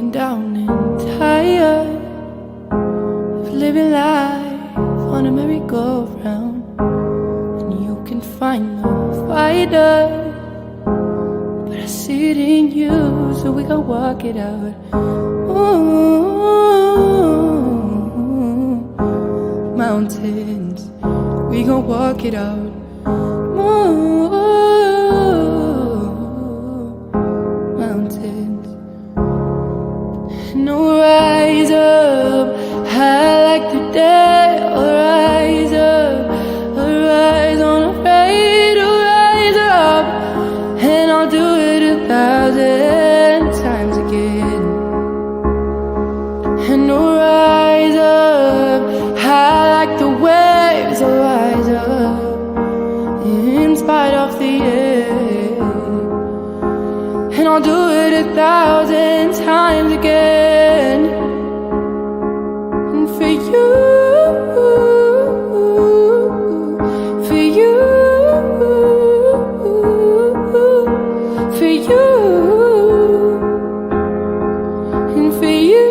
broken down and tired of living life on a merry-go-round. And you can find the fighter, but I see it in you, so we gon' walk it out. Ooh, mountains, we gon' walk it out. Ooh, mountains. No, rise up, high like the day. Oh, rise up, arise unafraid. Oh, rise up, and I'll do it 1,000 times again. And no, rise up, high like the waves. Oh, rise up, in spite of the air. And I'll do it 1,000 times again. And for you, for you, for you, and for you.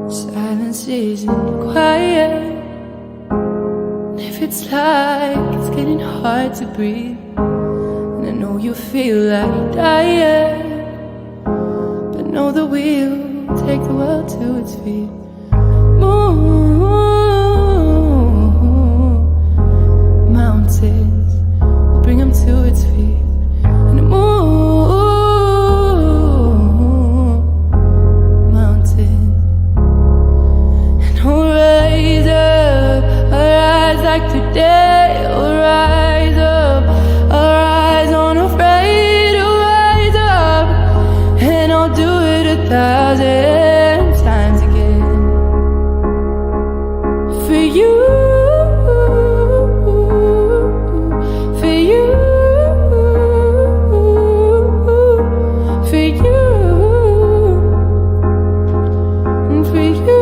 Silence isn't quiet. If it's like it's getting hard to breathe, and I know you feel like dying, but know that we'll take the world to its feet. Mountains, we'll bring them to its feet. And mountains, and we'll raise up, arise like today. Oh, rise up, arise unafraid. Oh, rise up, and I'll do it 1,000 times again. For you, for you, for you, and for you.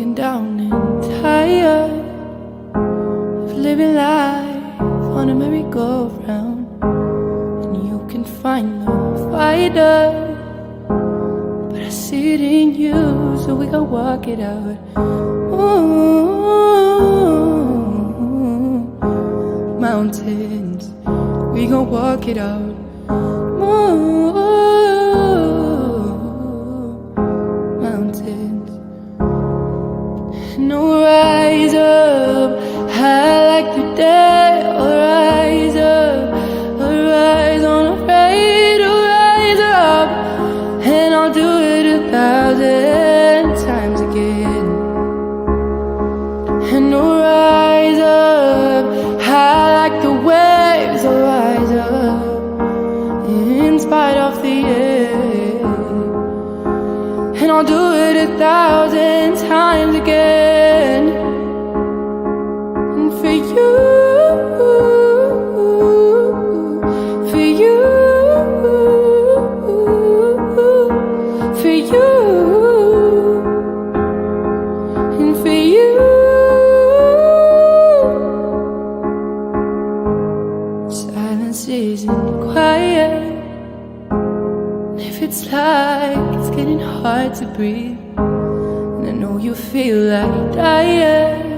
broken down and tired of living life on a merry-go-round. And you can find the fighter, but I see it in you, so we gon' walk it out. Ooh, mountains, we gon' walk it out. Ooh, mountains. No, rise up, high like the day. Oh, rise up, arise unafraid to rise up, and I'll do it 1,000 times again. And I'll rise up, high like the waves. I'll rise up, in spite of the air, and I'll do it 1,000 times again. And for you, for you, for you, and for you. Silence isn't quiet. If it's like it's getting hard to breathe, and I know you feel like dying,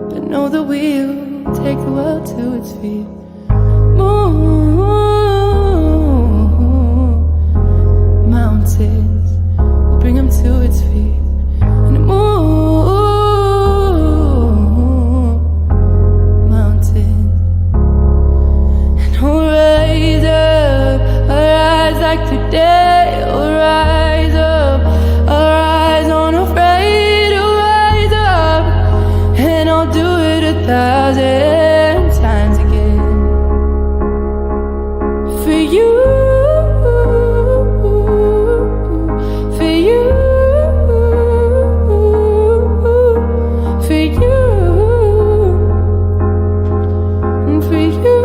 but know that we'll take the world to its feet. Move, mountains, we'll bring them to its feet. And move, mountains, and I'll rise up, arise like today. I'll rise up, arise unafraid to rise up, and I'll do it 1,000 times again. For you, for you, for you, and for you.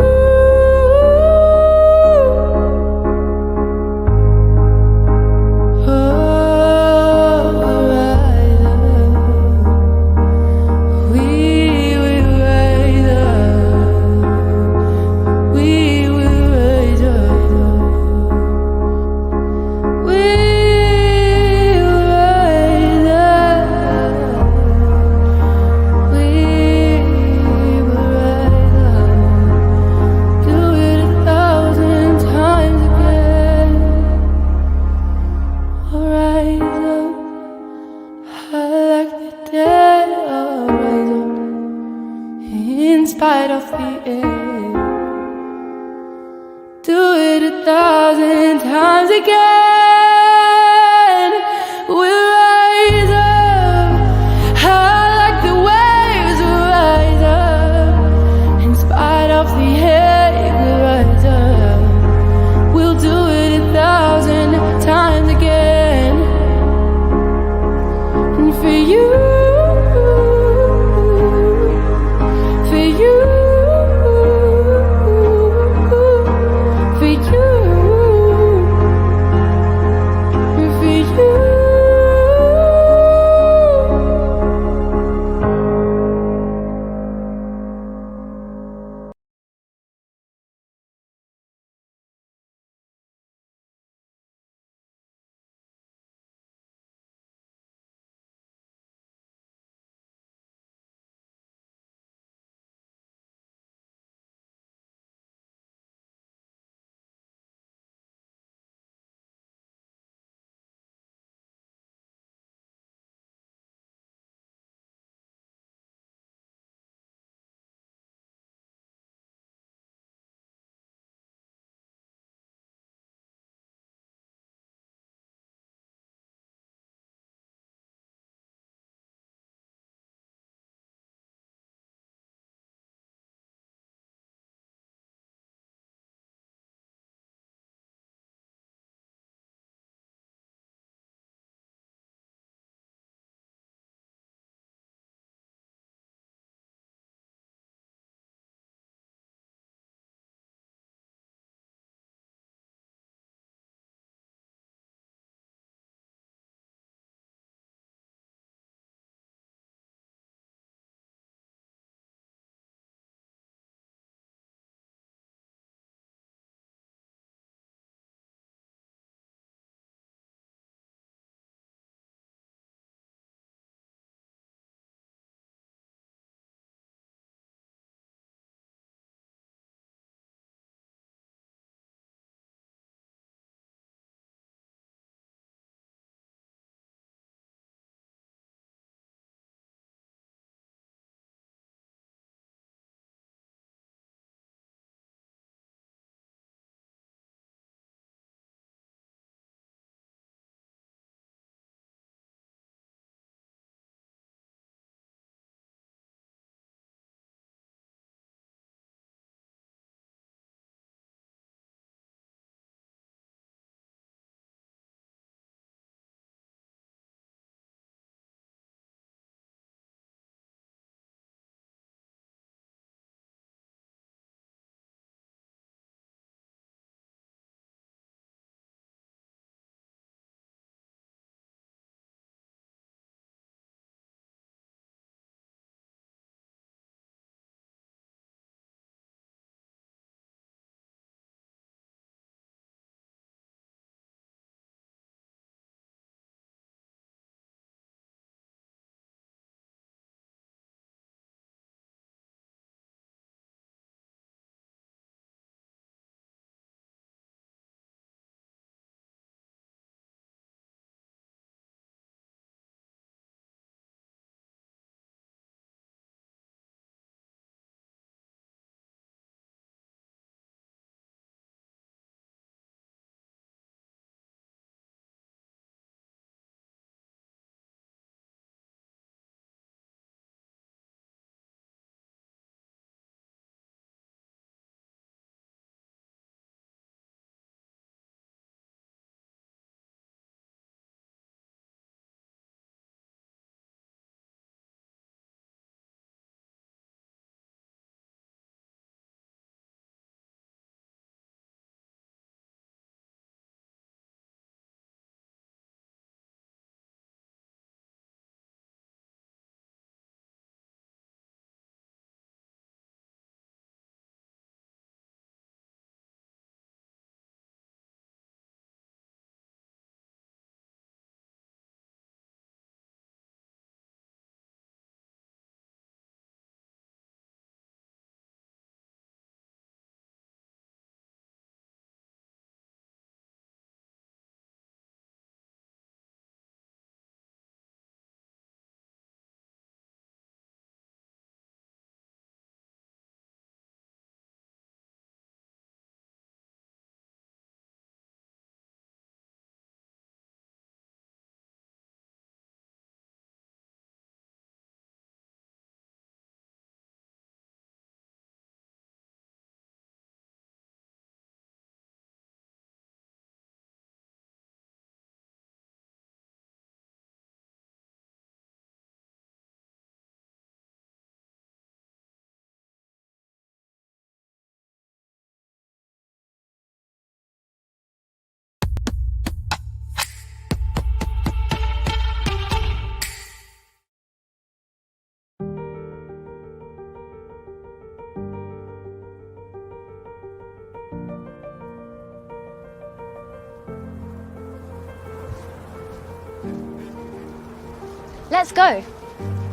Let's go.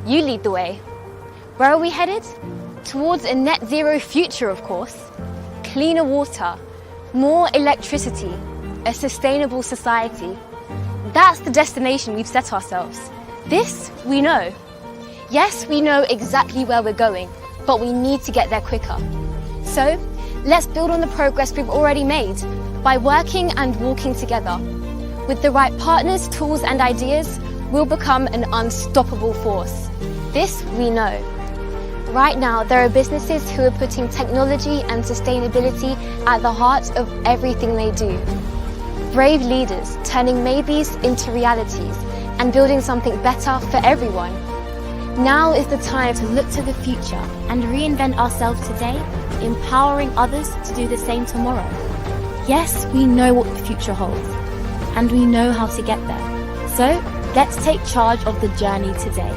You lead the way. Where are we headed? Towards a net zero future, of course. Cleaner water, more electricity, a sustainable society. That's the destination we've set ourselves. This we know. Yes, we know exactly where we're going, but we need to get there quicker. So, let's build on the progress we've already made by working and walking together. With the right partners, tools and ideas, we'll become an unstoppable force. This we know. Right now, there are businesses who are putting technology and sustainability at the heart of everything they do. Brave leaders turning maybes into realities and building something better for everyone. Now is the time to look to the future and reinvent ourselves today, empowering others to do the same tomorrow. Yes, we know what the future holds, and we know how to get there. So, let's take charge of the journey today.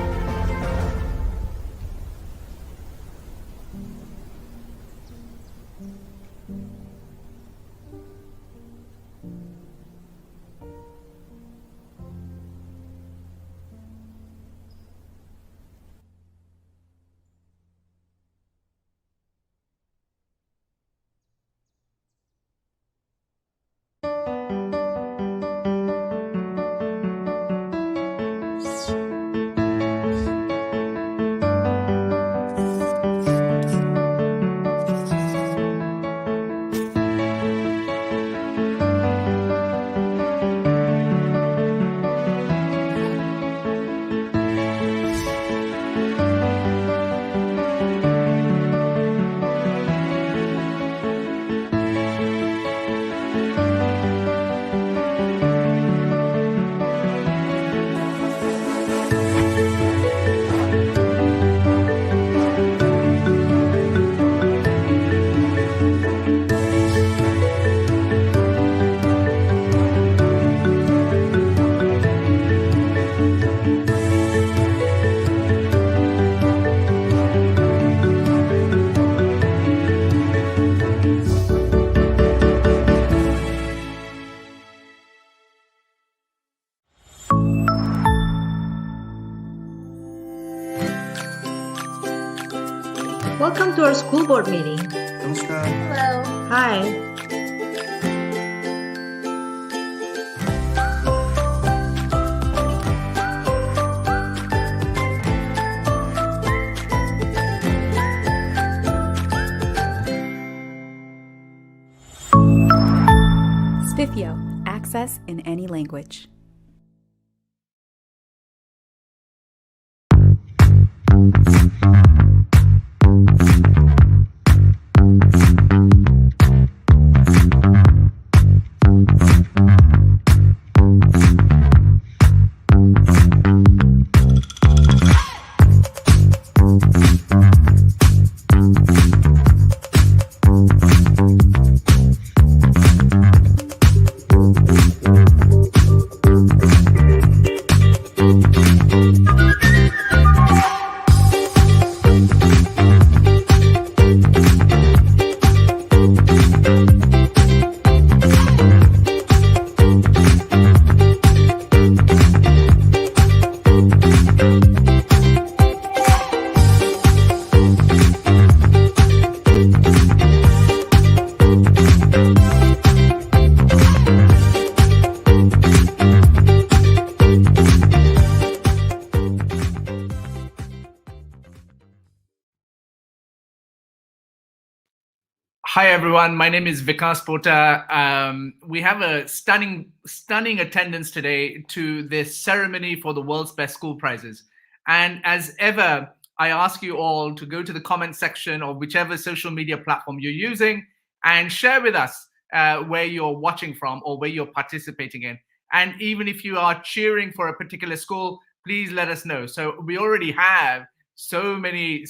Welcome to our school board meeting. Namaskar. Hello. Hi. Spiffio, access in any language. Hi everyone, my name is Vikas Pota. We have a stunning attendance today to this ceremony for the World's Best School Prizes. And as ever, I ask you all to go to the comment section of whichever social media platform you're using and share with us where you're watching from or where you're participating in. And even if you are cheering for a particular school, please let us know. So we already have so many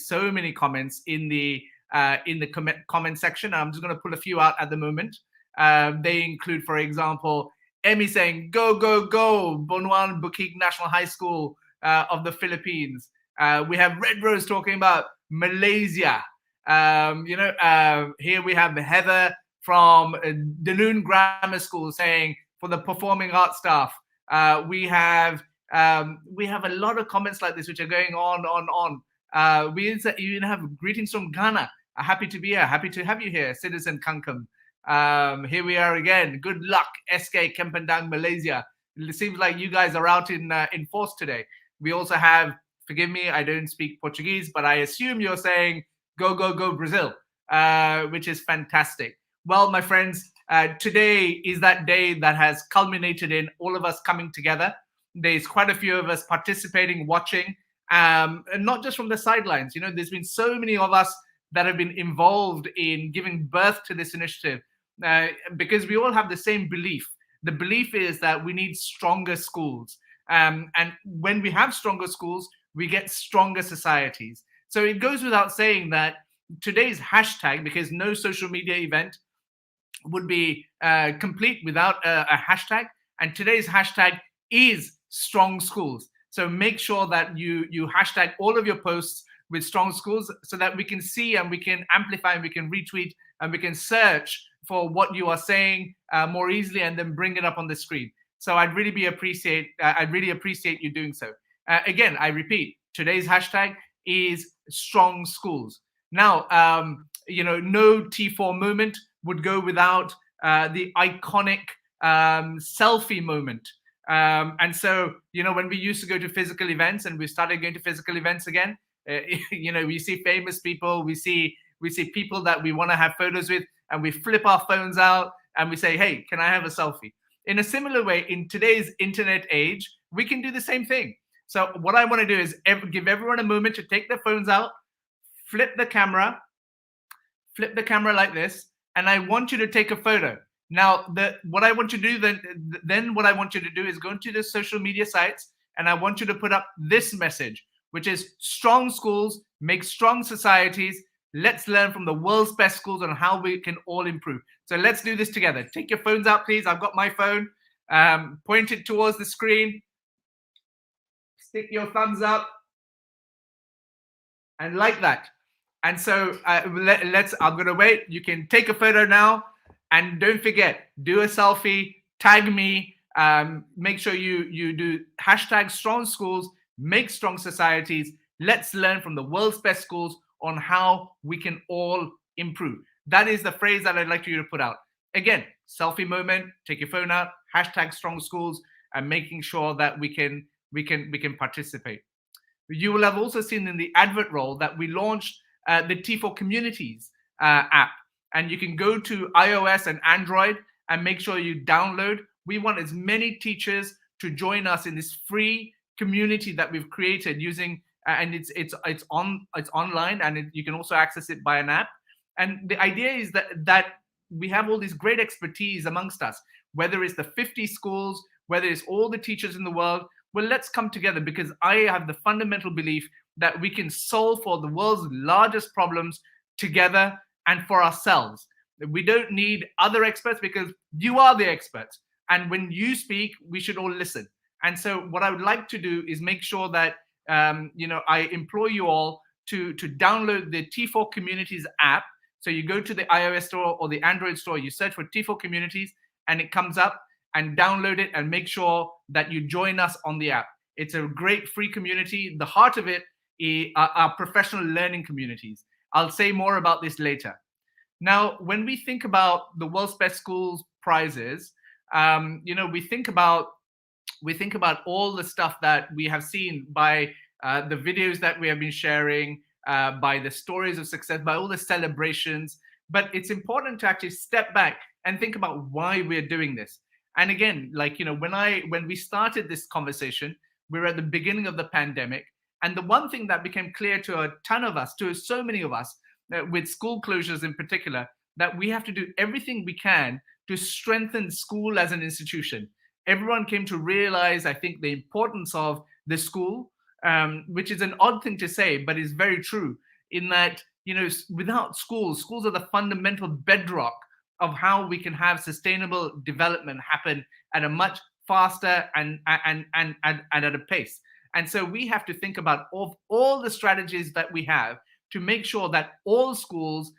comments in the comment section. I'm just going to pull a few out at the moment. They include, for example, Emmy saying, "Go, go, go, Bonuan Buquig National High School of the Philippines." We have Red Rose talking about Malaysia. Here we have Heather from Dunoon Grammar School saying, for the performing arts staff. We have We have a lot of comments like this which are going on. We even have greetings from Ghana. Happy to be here. Happy to have you here, Citizen Kankum. Here we are again. Good luck, SK Kempadang, Malaysia. It seems like you guys are out in force today. We also have, forgive me, I don't speak Portuguese, but I assume you're saying go, go, go, Brazil, which is fantastic. Well, my friends, today is that day that has culminated in all of us coming together. There's quite a few of us participating, watching, and not just from the sidelines. You know, there's been so many of us that have been involved in giving birth to this initiative because we all have the same belief. The belief is that we need stronger schools. And when we have stronger schools, we get stronger societies. So it goes without saying that today's hashtag, because no social media event would be complete without a hashtag, and today's hashtag is strong schools. So make sure that you hashtag all of your posts with strong schools so that we can see and we can amplify and we can retweet and we can search for what you are saying more easily and then bring it up on the screen. So I'd really appreciate you doing so. Again, I repeat, today's hashtag is strong schools. Now, no T4 moment would go without the iconic selfie moment. And so, when we used to go to physical events and we started going to physical events again, we see famous people, we see people that we want to have photos with, and we flip our phones out and we say, hey, can I have a selfie? In a similar way, in today's internet age, we can do the same thing. So what I want to do is give everyone a moment to take their phones out, flip the camera like this, and I want you to take a photo. Now, what I want you to do then what I want you to do is go into the social media sites, and I want you to put up this message, which is strong schools make strong societies. Let's learn from the world's best schools on how we can all improve. So let's do this together. Take your phones out, please. I've got my phone. Point it towards the screen. Stick your thumbs up. And like that. And so I'm going to wait. You can take a photo now. And don't forget, do a selfie, tag me. Make sure you do hashtag strong schools, make strong societies. Let's learn from the world's best schools on how we can all improve. That is the phrase that I'd like you to put out. Again, selfie moment, take your phone out, hashtag strong schools, and making sure that we can participate. You will have also seen in the advert role that we launched the T4 Communities app. And you can go to iOS and Android and make sure you download. We want as many teachers to join us in this free community that we've created using, and it's online, and you can also access it by an app. And the idea is that we have all this great expertise amongst us, whether it's the 50 schools, whether it's all the teachers in the world. Well, let's come together, because I have the fundamental belief that we can solve for the world's largest problems together and for ourselves. We don't need other experts, because you are the experts. And when you speak, we should all listen. And so what I would like to do is make sure that, I implore you all to download the T4 Communities app. So you go to the iOS store or the Android store, you search for T4 Communities, and it comes up, and download it and make sure that you join us on the app. It's a great free community. The heart of it are professional learning communities. I'll say more about this later. Now, when we think about the World's Best Schools prizes, we think about all the stuff that we have seen by the videos that we have been sharing, by the stories of success, by all the celebrations. But it's important to actually step back and think about why we're doing this. And again, when we started this conversation, we were at the beginning of the pandemic. And the one thing that became clear to a ton of us, to so many of us, with school closures in particular, that we have to do everything we can to strengthen school as an institution. Everyone came to realize, I think, the importance of the school, which is an odd thing to say, but is very true, in that, without schools are the fundamental bedrock of how we can have sustainable development happen at a much faster and at a pace. And so we have to think about all the strategies that we have to make sure that all schools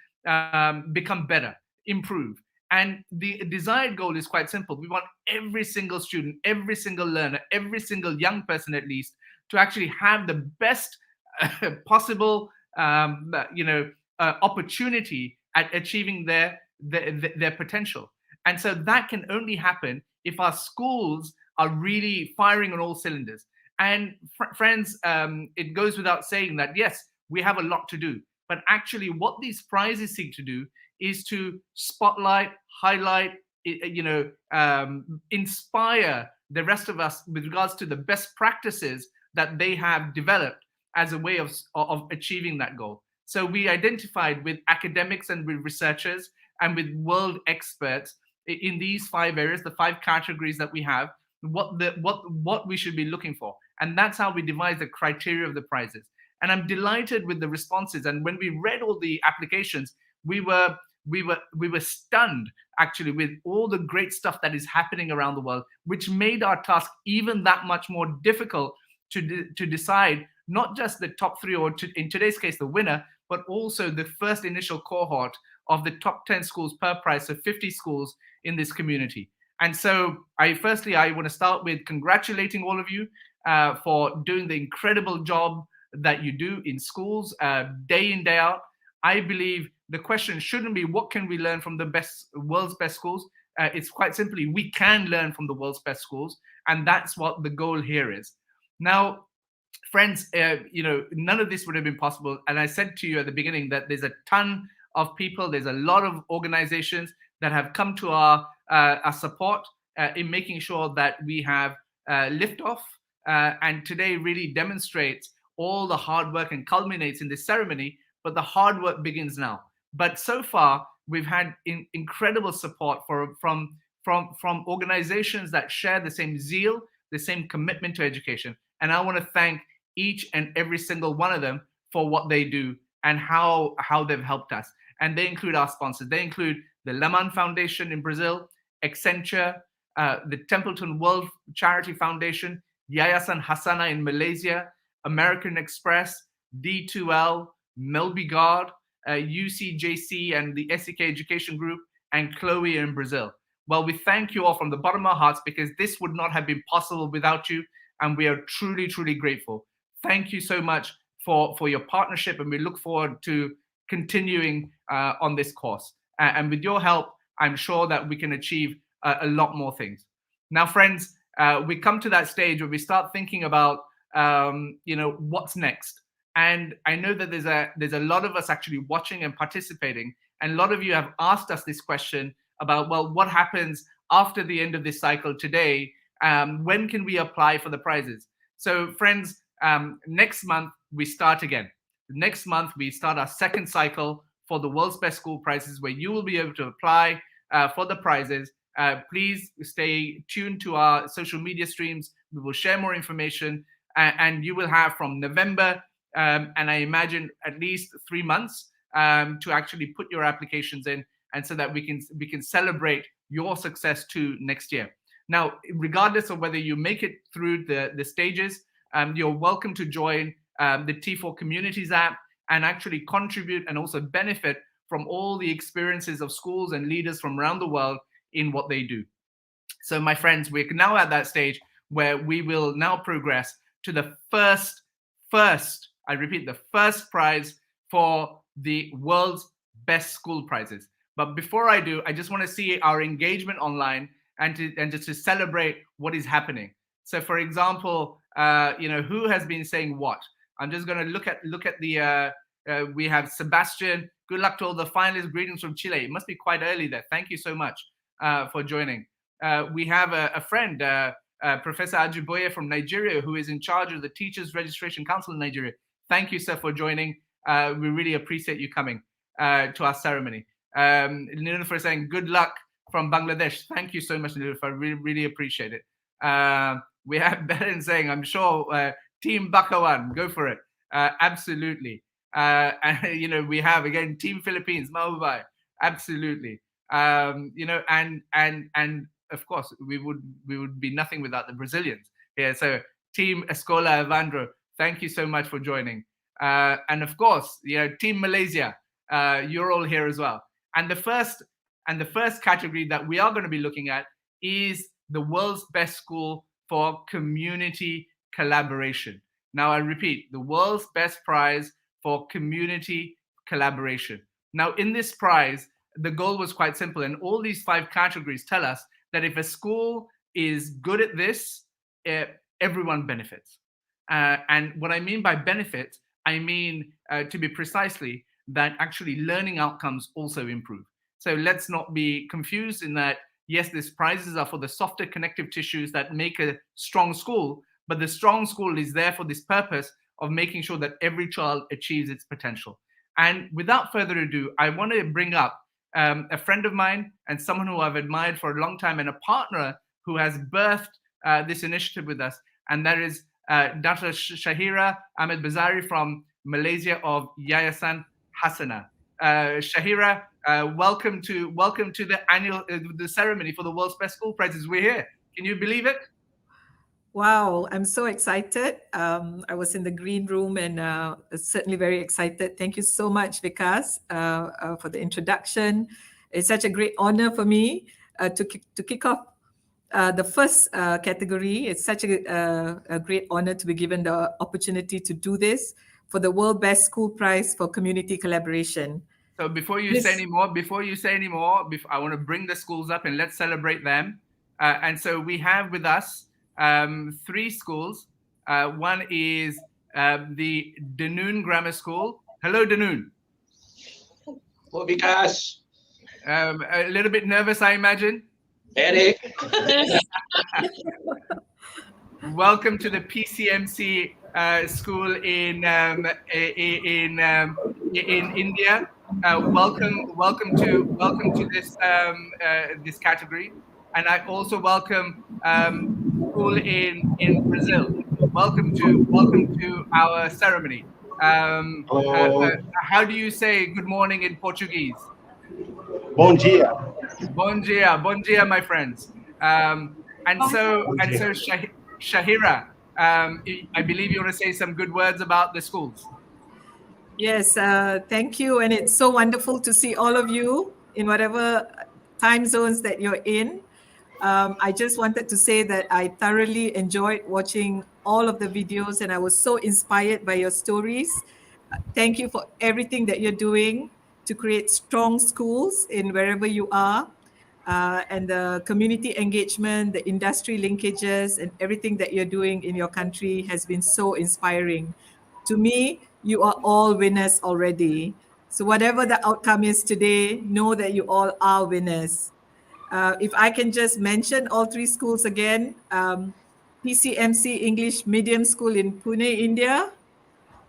become better, improve. And the desired goal is quite simple. We want every single student, every single learner, every single young person at least, to actually have the best possible opportunity at achieving their potential. And so that can only happen if our schools are really firing on all cylinders. And friends, it goes without saying that, yes, we have a lot to do. But actually what these prizes seek to do is to spotlight, highlight, inspire the rest of us with regards to the best practices that they have developed as a way of achieving that goal. So we identified with academics and with researchers and with world experts in these 5 areas, the 5 categories that we have, what we should be looking for. And that's how we devised the criteria of the prizes. And I'm delighted with the responses. And when we read all the applications, we were stunned actually with all the great stuff that is happening around the world, which made our task even that much more difficult to decide not just the top 3 or in today's case the winner, but also the first initial cohort of the top 10 schools per prize, so 50 schools in this community. And so I want to start with congratulating all of you for doing the incredible job that you do in schools day in, day out. I believe the question shouldn't be what can we learn from the world's best schools. It's quite simply we can learn from the world's best schools, and that's what the goal here is. Now, friends, none of this would have been possible. And I said to you at the beginning that there's a ton of people, there's a lot of organizations that have come to our support in making sure that we have liftoff. And today really demonstrates all the hard work and culminates in this ceremony, but the hard work begins now. But so far, we've had incredible support from organizations that share the same zeal, the same commitment to education. And I want to thank each and every single one of them for what they do and how they've helped us. And they include our sponsors. They include the Leman Foundation in Brazil, Accenture, the Templeton World Charity Foundation, Yayasan Hassana in Malaysia, American Express, D2L, Melby Guard, UCJC and the SEK Education Group, and Chloe in Brazil. Well, we thank you all from the bottom of our hearts because this would not have been possible without you. And we are truly, truly grateful. Thank you so much for your partnership. And we look forward to continuing on this course. And with your help, I'm sure that we can achieve a lot more things. Now, friends, we come to that stage where we start thinking about, what's next. And I know that there's a lot of us actually watching and participating. And a lot of you have asked us this question about, well, what happens after the end of this cycle today? When can we apply for the prizes? So friends, next month we start again. Next month we start our second cycle for the World's Best School Prizes, where you will be able to apply for the prizes. Please stay tuned to our social media streams. We will share more information, and you will have from November, and I imagine at least 3 months to actually put your applications in, and so that we can celebrate your success too next year. Now, regardless of whether you make it through the stages, you're welcome to join the T4 Communities app and actually contribute and also benefit from all the experiences of schools and leaders from around the world in what they do. So, my friends, we're now at that stage where we will now progress to the first, I repeat, the first prize for the World's Best School Prizes. But before I do, I just want to see our engagement online and just to celebrate what is happening. So, for example, who has been saying what? I'm just going to look at the. We have Sebastian. Good luck to all the finalists. Greetings from Chile. It must be quite early there. Thank you so much for joining. We have a friend, Professor Ajiboye from Nigeria, who is in charge of the Teachers Registration Council in Nigeria. Thank you, sir, for joining. We really appreciate you coming to our ceremony. Nilufer saying good luck from Bangladesh. Thank you so much, Nilufer. Really, really appreciate it. We have Belen saying, I'm sure Team Bakawan, go for it. Absolutely. And we have again Team Philippines, Maubay. Absolutely. And of course we would be nothing without the Brazilians. Yeah. So Team Escola, Evandro, thank you so much for joining. And of course, Team Malaysia, you're all here as well. And the first And the first category that we are going to be looking at is the world's best school for community collaboration. Now, I repeat, the world's best prize for community collaboration. Now, in this prize, the goal was quite simple. And all these 5 categories tell us that if a school is good at this, everyone benefits. And what I mean by benefit, I mean, to be precisely, that actually learning outcomes also improve. So let's not be confused in that, yes, these prizes are for the softer connective tissues that make a strong school, but the strong school is there for this purpose of making sure that every child achieves its potential. And without further ado, I want to bring up a friend of mine and someone who I've admired for a long time, and a partner who has birthed this initiative with us, and that is Dr. Shahira Ahmed Bazari from Malaysia of Yayasan Hasana. Shahira, welcome to the annual the ceremony for the World's Best School Prizes. We're here. Can you believe it? Wow, I'm so excited. I was in the green room and certainly very excited. Thank you so much, Vikas, for the introduction. It's such a great honor for me to kick off the first category. It's such a great honor to be given the opportunity to do this for the World Best School Prize for Community Collaboration. So before you say any more, I want to bring the schools up and let's celebrate them. And so we have with us 3 schools. One is the Dunoon Grammar School. Hello, Dunoon. Hello, Vikas. A little bit nervous, I imagine. Eric. Welcome to the PCMC school in India. Welcome to this category, and I also welcome school in Brazil. Welcome to our ceremony. How do you say good morning in Portuguese? Bom dia. Bon dia, my friends. And so Shahira, I believe you want to say some good words about the schools. Yes, thank you. And it's so wonderful to see all of you in whatever time zones that you're in. I just wanted to say that I thoroughly enjoyed watching all of the videos and I was so inspired by your stories. Thank you for everything that you're doing to create strong schools in wherever you are. And the community engagement, the industry linkages, and everything that you're doing in your country has been so inspiring. To me, you are all winners already. So whatever the outcome is today, know that you all are winners. If I can just mention all 3 schools again, PCMC English Medium School in Pune, India.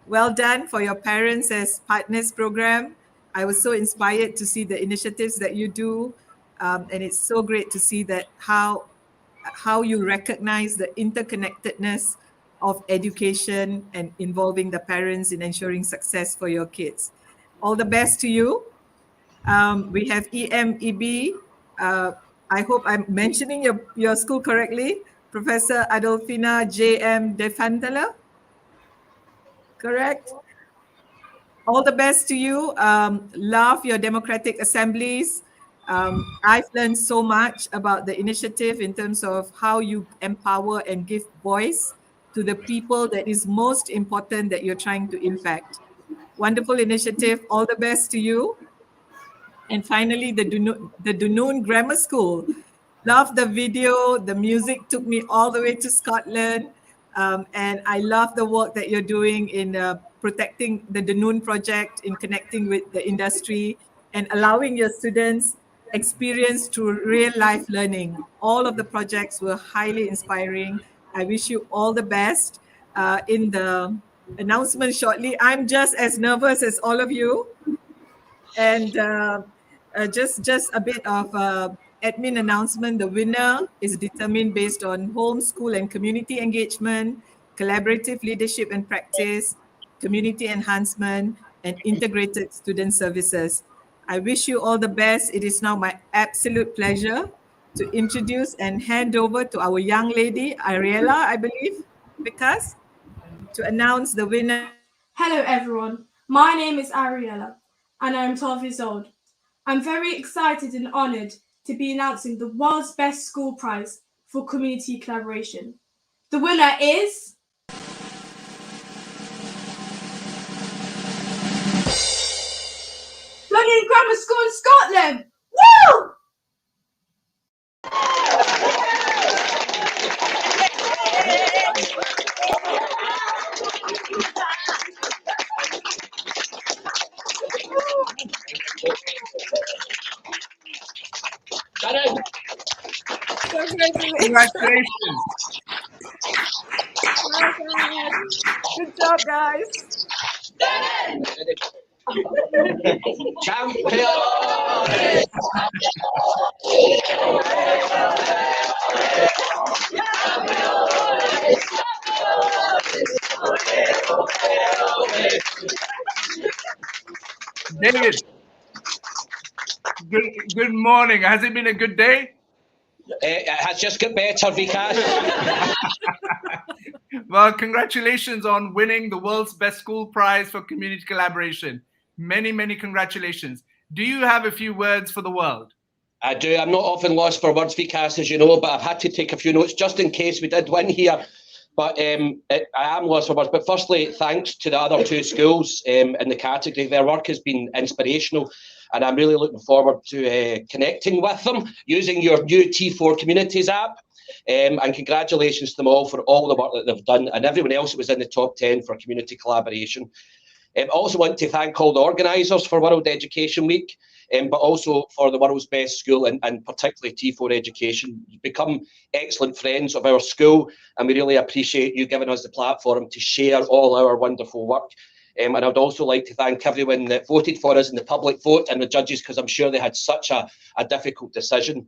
Well done for your Parents as Partners program. I was so inspired to see the initiatives that you do. And it's so great to see that how you recognize the interconnectedness of education and involving the parents in ensuring success for your kids. All the best to you. We have EMEB. I hope I'm mentioning your school correctly. Professor Adolfina J.M. Diefenthäler. Correct? All the best to you. Love your democratic assemblies. I've learned so much about the initiative in terms of how you empower and give voice to the people that is most important that you're trying to impact. Wonderful initiative. All the best to you. And finally, the Dunoon Grammar School. Love the video. The music took me all the way to Scotland. And I love the work that you're doing in protecting the Dunoon project, in connecting with the industry and allowing your students experience through real life learning. All of the projects were highly inspiring. I wish you all the best. In the announcement shortly, I'm just as nervous as all of you. And just a bit of admin announcement. The winner is determined based on home, school, and community engagement, collaborative leadership and practice, community enhancement, and integrated student services. I wish you all the best. It is now my absolute pleasure to introduce and hand over to our young lady, Ariella, I believe, because to announce the winner. Hello everyone, my name is Ariella and I'm 12 years old. I'm very excited and honoured to be announcing the World's Best School Prize for Community Collaboration. The winner is... Dunoon Grammar School in Scotland! Woo! Congratulations. Good job, guys. Champion! David, good morning. Has it been a good day? It has just got better, Vikas. Well, congratulations on winning the World's Best School Prize for Community Collaboration. Many, many congratulations. Do you have a few words for the world? I do. I'm not often lost for words, Vikas, as you know, but I've had to take a few notes just in case we did win here. But I am lost for words. But firstly, thanks to the other two schools in the category. Their work has been inspirational, and I'm really looking forward to connecting with them using your new T4 Communities app. And congratulations to them all for all the work that they've done, and everyone else that was in the top 10 for community collaboration. I also want to thank all the organisers for World Education Week, but also for the World's Best School and particularly T4 Education. You've become excellent friends of our school, and we really appreciate you giving us the platform to share all our wonderful work. And I'd also like to thank everyone that voted for us in the public vote and the judges, because I'm sure they had such a difficult decision.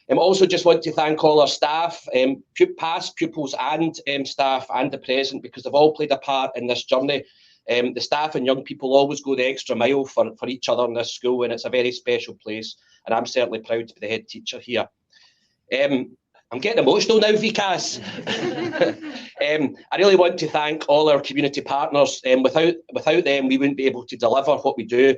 I also just want to thank all our staff, past pupils and staff and the present, because they've all played a part in this journey. The staff and young people always go the extra mile for each other in this school, and it's a very special place, and I'm certainly proud to be the head teacher here. I'm getting emotional now, Vikas. I really want to thank all our community partners. Without them, we wouldn't be able to deliver what we do.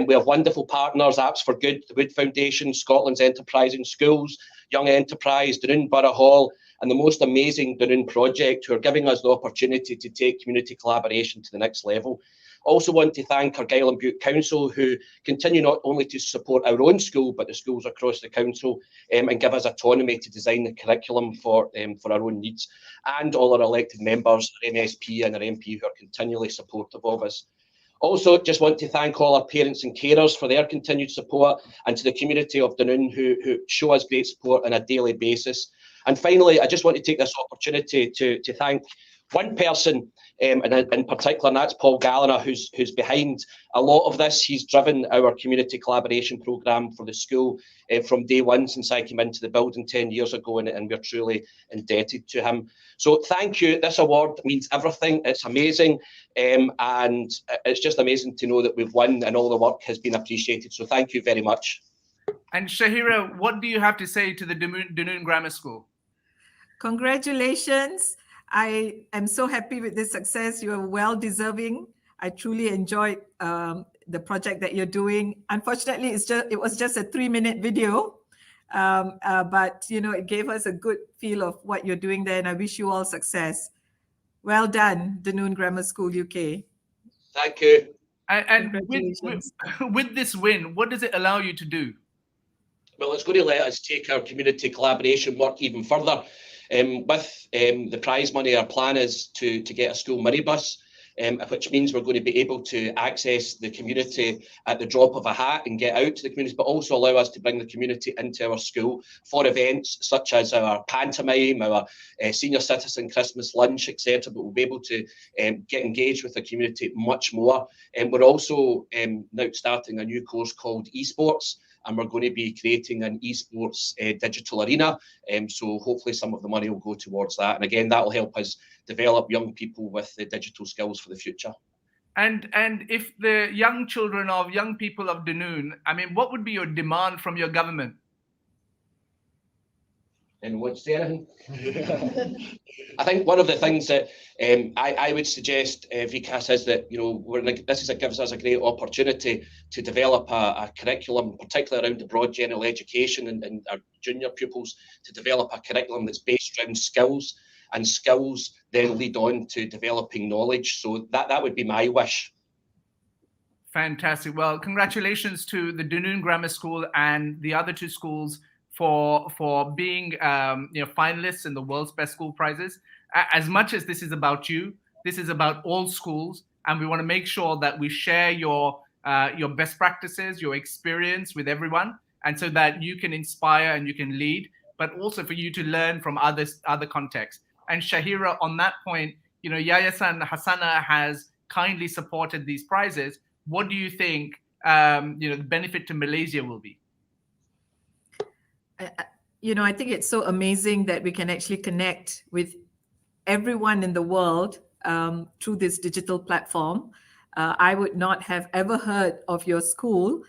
We have wonderful partners, Apps for Good, the Wood Foundation, Scotland's Enterprising Schools, Young Enterprise, Dunoon Borough Hall, and the most amazing Dunoon project, who are giving us the opportunity to take community collaboration to the next level. Also want to thank Argyll and Butte Council, who continue not only to support our own school, but the schools across the council, and give us autonomy to design the curriculum for our own needs, and all our elected members, our MSP and our MP, who are continually supportive of us. Also, just want to thank all our parents and carers for their continued support, and to the community of Dunoon who show us great support on a daily basis. And finally, I just want to take this opportunity to thank one person and in particular, and that's Paul Gallagher, who's behind a lot of this. He's driven our community collaboration programme for the school from day one since I came into the building 10 years ago, and we're truly indebted to him. So thank you. This award means everything. It's amazing, and it's just amazing to know that we've won and all the work has been appreciated. So thank you very much. And Shahira, what do you have to say to the Dunoon Grammar School? Congratulations. I am so happy with this success. You are well deserving. I truly enjoyed the project that you're doing. Unfortunately, it was just a 3-minute video, but you know, it gave us a good feel of what you're doing there, and I wish you all success. Well done, Dunoon Grammar School UK. Thank you. And with this win, what does it allow you to do? Well, it's going to let us take our community collaboration work even further. With the prize money, our plan is to get a school minibus, which means we're going to be able to access the community at the drop of a hat and get out to the community, but also allow us to bring the community into our school for events such as our pantomime, our senior citizen Christmas lunch, etc. But we'll be able to get engaged with the community much more. And we're also now starting a new course called esports, and we're going to be creating an esports digital arena. So hopefully some of the money will go towards that. And again, that will help us develop young people with the digital skills for the future. And if the young people of Dunoon, I mean, what would be your demand from your government? Anyone want to say anything? I think one of the things that I would suggest, Vikas, is that this gives us a great opportunity to develop a curriculum, particularly around the broad general education and our junior pupils, to develop a curriculum that's based around skills, and skills then lead on to developing knowledge. So that would be my wish. Fantastic. Well, congratulations to the Dunoon Grammar School and the other two schools for being finalists in the World's Best School Prizes. As much as this is about you, this is about all schools, and we want to make sure that we share your best practices, your experience with everyone, and so that you can inspire and you can lead, but also for you to learn from other contexts. And Shahira, on that point, Yayasan Hassana has kindly supported these prizes. What do you think the benefit to Malaysia will be? I think it's so amazing that we can actually connect with everyone in the world through this digital platform. I would not have ever heard of your school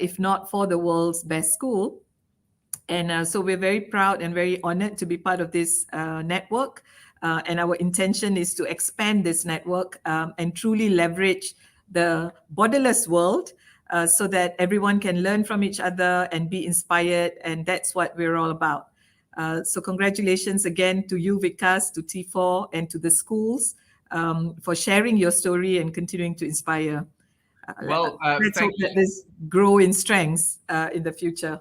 if not for the World's Best School. And so we're very proud and very honored to be part of this network. And our intention is to expand this network and truly leverage the borderless world so that everyone can learn from each other and be inspired. And that's what we're all about. So congratulations again to you, Vikas, to T4, and to the schools for sharing your story and continuing to inspire. Let's hope that this grow in strengths in the future.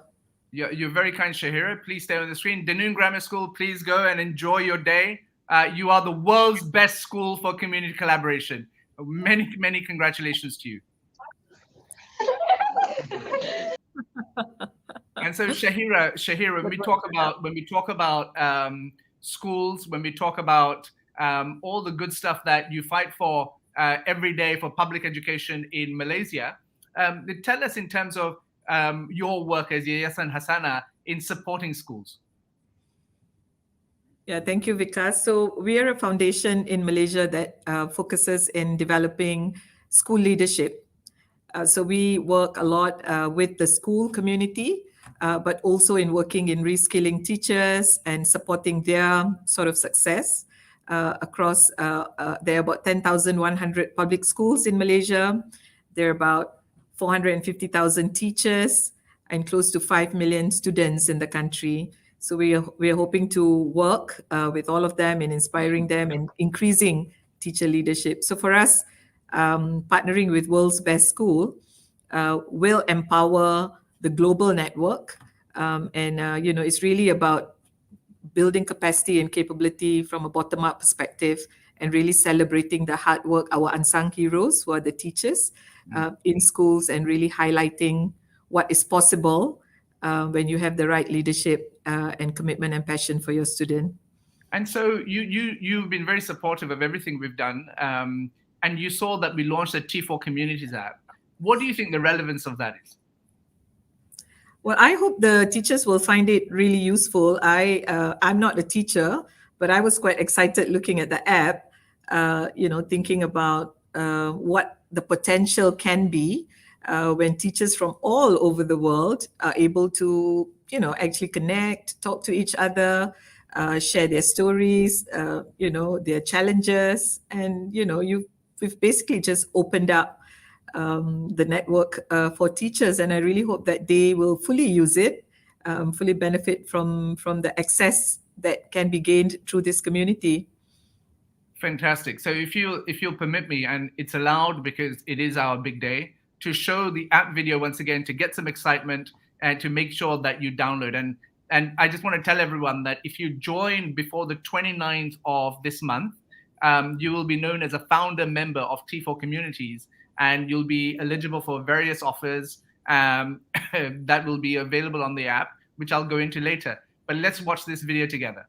You're very kind, Shahira. Please stay on the screen. Dunoon Grammar School, please go and enjoy your day. You are the world's best school for community collaboration. Many, many congratulations to you. And so, Shahira, when we talk about schools, when we talk about all the good stuff that you fight for every day for public education in Malaysia, tell us in terms of your work as Yayasan Hassana in supporting schools. Yeah, thank you, Vikas. So we are a foundation in Malaysia that focuses in developing school leadership. So we work a lot with the school community, but also in working in reskilling teachers and supporting their sort of success across. There are about 10,100 public schools in Malaysia. There are about 450,000 teachers and close to 5 million students in the country. So we are hoping to work with all of them in inspiring them and increasing teacher leadership. So for us, partnering with World's Best School will empower the global network. It's really about building capacity and capability from a bottom-up perspective and really celebrating the hard work, our unsung heroes, who are the teachers in schools, and really highlighting what is possible when you have the right leadership and commitment and passion for your student. And so you've been very supportive of everything we've done. And you saw that we launched the T4 Communities app. What do you think the relevance of that is? Well, I hope the teachers will find it really useful. I'm not a teacher, but I was quite excited looking at the app, thinking about what the potential can be when teachers from all over the world are able to, actually connect, talk to each other, share their stories, their challenges. And, we've basically just opened up the network for teachers. And I really hope that they will fully use it, fully benefit from the access that can be gained through this community. Fantastic. So if you'll permit me, and it's allowed because it is our big day, to show the app video once again, to get some excitement and to make sure that you download. And I just want to tell everyone that if you join before the 29th of this month, you will be known as a founder member of T4 Communities, and you'll be eligible for various offers that will be available on the app, which I'll go into later. But let's watch this video together.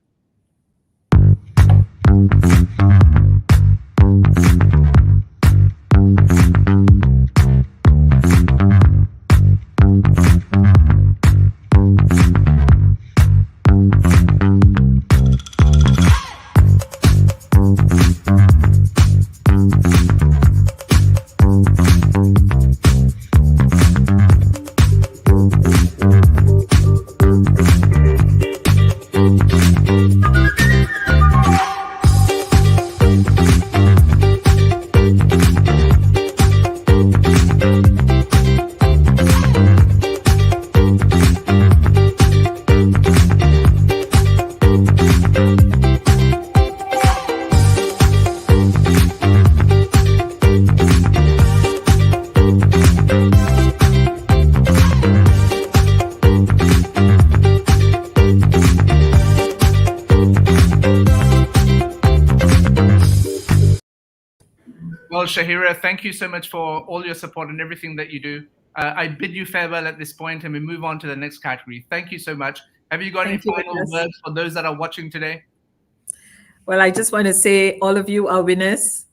Well, Shahira, thank you so much for all your support and everything that you do. I bid you farewell at this point, and we move on to the next category. Thank you so much. Have you got any Thank you, final Vikas. words for those that are watching today? Well, I just want to say all of you are winners.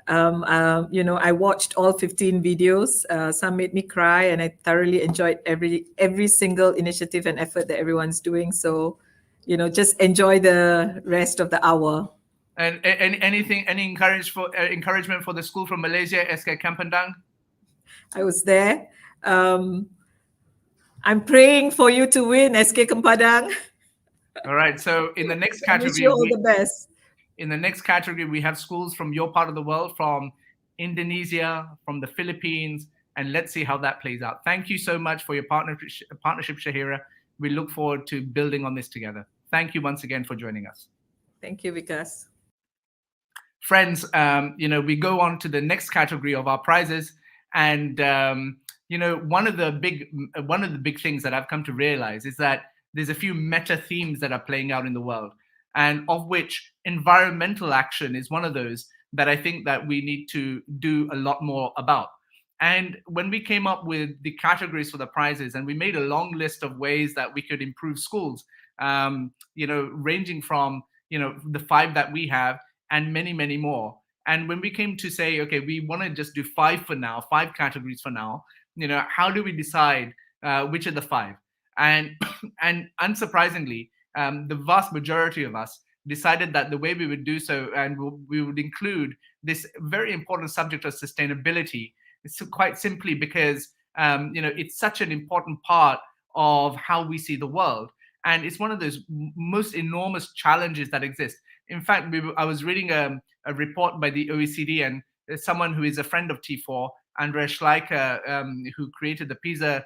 I watched all 15 videos. Some made me cry, and I thoroughly enjoyed every single initiative and effort that everyone's doing. So, just enjoy the rest of the hour. And any encouragement for the school from Malaysia, SK Kempadang? I was there. I'm praying for you to win, SK Kempadang. All right. So in the next I wish category, you all the best. In the next category, we have schools from your part of the world, from Indonesia, from the Philippines, and let's see how that plays out. Thank you so much for your partnership, Shahira. We look forward to building on this together. Thank you once again for joining us. Thank you, Vikas. Friends, we go on to the next category of our prizes, and one of the big things that I've come to realize is that there's a few meta themes that are playing out in the world, and of which environmental action is one of those that I think that we need to do a lot more about. And when we came up with the categories for the prizes, and we made a long list of ways that we could improve schools, ranging from the 5 that we have and many, many more. And when we came to say, okay, we want to just do 5 for now, 5 categories for now, how do we decide which are the 5? And unsurprisingly, the vast majority of us decided that the way we would do so, and we would include this very important subject of sustainability, it's quite simply because it's such an important part of how we see the world, and it's one of those most enormous challenges that exist. In fact, I was reading a report by the OECD, and there's someone who is a friend of T4, Andreas Schleicher, who created the PISA